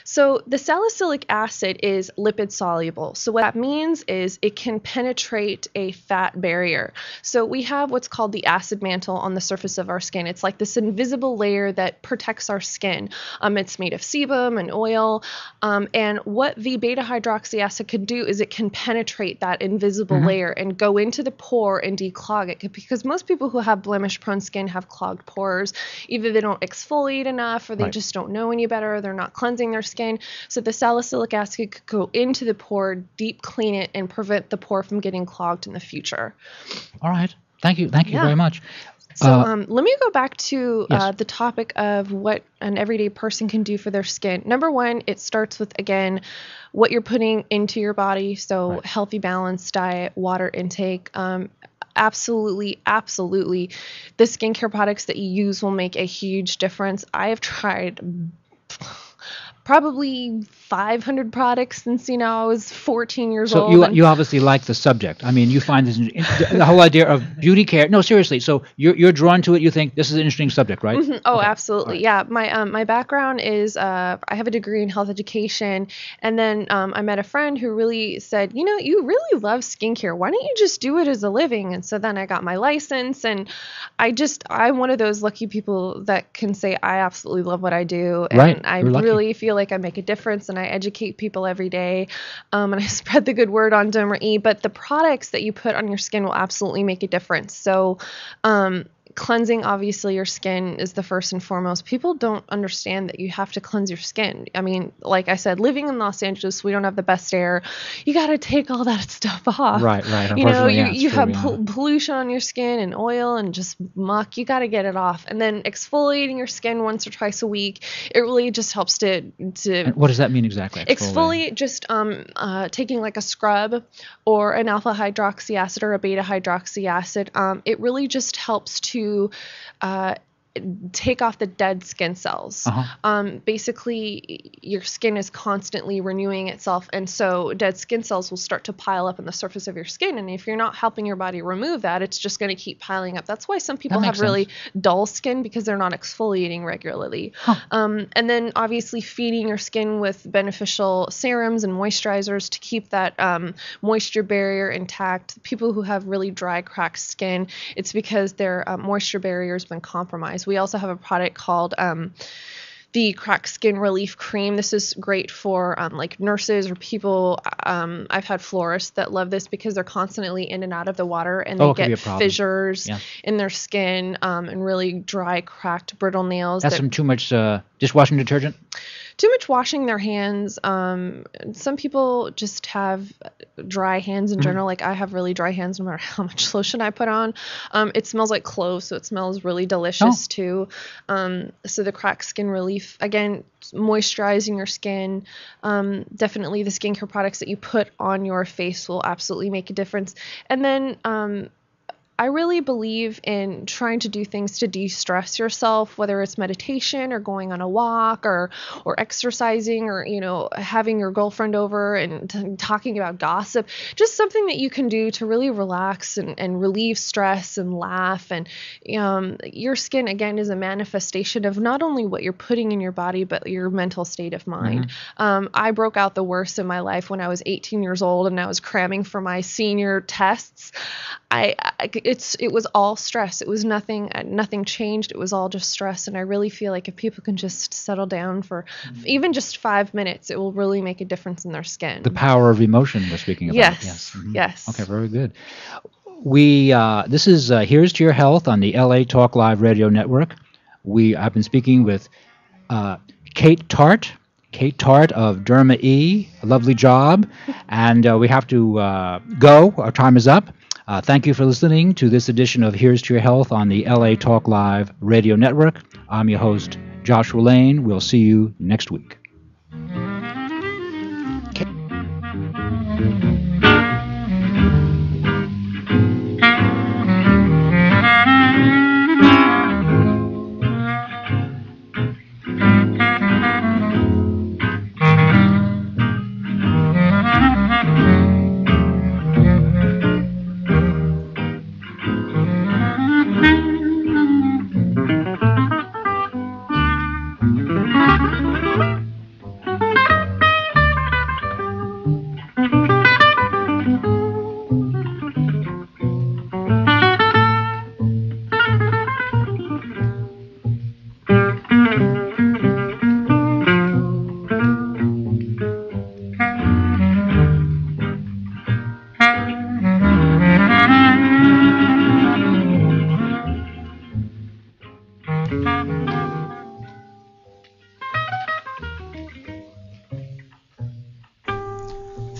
So the salicylic acid is lipid soluble. So what that means is it can penetrate a fat barrier. So we have what's called the acid mantle on the surface of our skin. It's like this invisible layer that protects our skin. It's made of sebum and oil. And what the beta hydroxy acid could do is it can penetrate that invisible layer and go into the pore and declog it, because most people who have blemish prone skin have clogged pores. Either they don't exfoliate enough, or they just don't know any better, or they're not cleansing their skin. So the salicylic acid could go into the pore, deep clean it, and prevent the pore from getting clogged in the future. All right. Thank you very much. So let me go back to the topic of what an everyday person can do for their skin. Number one, it starts with, again, what you're putting into your body. So healthy, balanced diet, water intake. Absolutely. The skincare products that you use will make a huge difference. I have tried probably 500 products since, I was 14 years old. So you obviously like the subject. I mean, you find this the whole idea of beauty care. No, seriously. So you're drawn to it. You think this is an interesting subject, right? Oh, absolutely. Yeah. My background is I have a degree in health education, and then I met a friend who really said, you really love skincare. Why don't you just do it as a living? And so then I got my license, and I'm one of those lucky people that can say I absolutely love what I do, and I really feel like I make a difference and I educate people every day, and I spread the good word on Derma E, but the products that you put on your skin will absolutely make a difference. So cleansing, obviously, your skin is the first and foremost. People don't understand that you have to cleanse your skin. I mean, like I said, living in Los Angeles, we don't have the best air. You got to take all that stuff off. Right. You know, you have pollution on your skin and oil and just muck. You got to get it off. And then exfoliating your skin once or twice a week, it really just helps to And what does that mean exactly? exfoliate. Just taking like a scrub or an alpha hydroxy acid or a beta hydroxy acid. It really just helps to take off the dead skin cells. Basically, your skin is constantly renewing itself, and so dead skin cells will start to pile up on the surface of your skin, and if you're not helping your body remove that, it's just going to keep piling up. That's why some people have really dull skin, because they're not exfoliating regularly. And then obviously feeding your skin with beneficial serums and moisturizers to keep that moisture barrier intact. People who have really dry, cracked skin, it's because their moisture barrier has been compromised. We also have a product called the Cracked Skin Relief Cream. This is great for like nurses or people. I've had florists that love this because they're constantly in and out of the water, and they get fissures in their skin and really dry, cracked, brittle nails. That's from too much dishwashing detergent? Too much washing their hands. Some people just have dry hands in general. Like I have really dry hands no matter how much lotion I put on. It smells like cloves, so it smells really delicious too. So the Cracked Skin Relief, again, moisturizing your skin. Definitely the skincare products that you put on your face will absolutely make a difference. And then I really believe in trying to do things to de-stress yourself, whether it's meditation or going on a walk or exercising or, you know, having your girlfriend over and talking about gossip. Just something that you can do to really relax and relieve stress and laugh. And your skin, again, is a manifestation of not only what you're putting in your body, but your mental state of mind. I broke out the worst in my life when I was 18 years old and I was cramming for my senior tests. It was all stress. It was nothing changed. It was all just stress. And I really feel like if people can just settle down for even just 5 minutes, it will really make a difference in their skin. The power of emotion we're speaking about. Yes. Okay, very good. This is Here's to Your Health on the LA Talk Live Radio Network. I've been speaking with Kate Tart of Derma E. A lovely job. And we have to go. Our time is up. Thank you for listening to this edition of Here's to Your Health on the LA Talk Live Radio Network. I'm your host, Joshua Lane. We'll see you next week.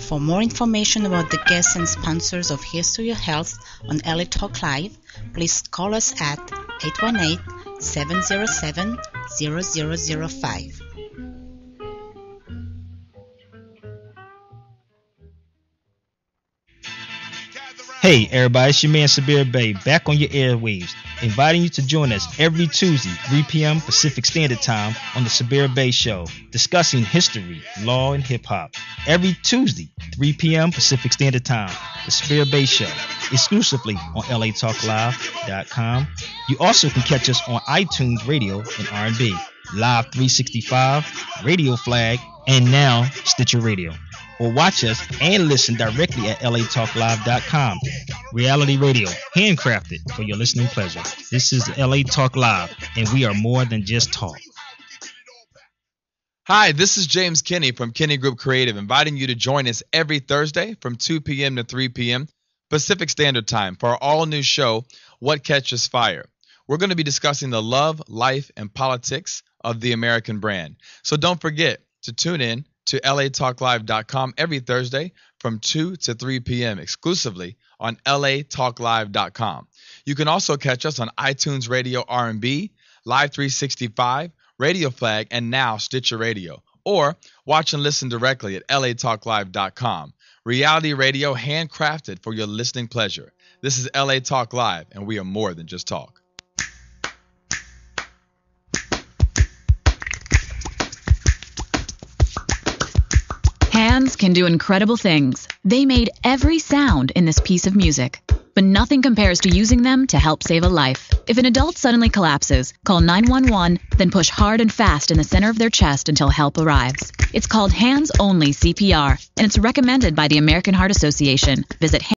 For more information about the guests and sponsors of Here's to Your Health on LA Talk Live, please call us at 818-707-0005. Hey everybody, it's your man Sabir Bey back on your airwaves, inviting you to join us every Tuesday, 3 p.m. Pacific Standard Time on the Sabir Bey Show, discussing history, law, and hip-hop. Every Tuesday, 3 p.m. Pacific Standard Time, the Sabir Bey Show, exclusively on LATalkLive.com. You also can catch us on iTunes Radio and R&B, Live 365, Radio Flag, and now Stitcher Radio. Or watch us and listen directly at LATalkLive.com. Reality radio, handcrafted for your listening pleasure. This is LA Talk Live, and we are more than just talk. Hi, this is James Kinney from Kinney Group Creative, inviting you to join us every Thursday from 2 p.m. to 3 p.m. Pacific Standard Time for our all-new show, What Catches Fire. We're going to be discussing the love, life, and politics of the American brand. So don't forget to tune in to latalklive.com every Thursday from 2 to 3 p.m. exclusively on latalklive.com. You can also catch us on iTunes Radio R&B, Live 365, Radio Flag, and now Stitcher Radio. Or watch and listen directly at latalklive.com. Reality radio handcrafted for your listening pleasure. This is LA Talk Live, and we are more than just talk. Hands can do incredible things. They made every sound in this piece of music. But nothing compares to using them to help save a life. If an adult suddenly collapses, call 911, then push hard and fast in the center of their chest until help arrives. It's called hands-only CPR, and it's recommended by the American Heart Association. Visit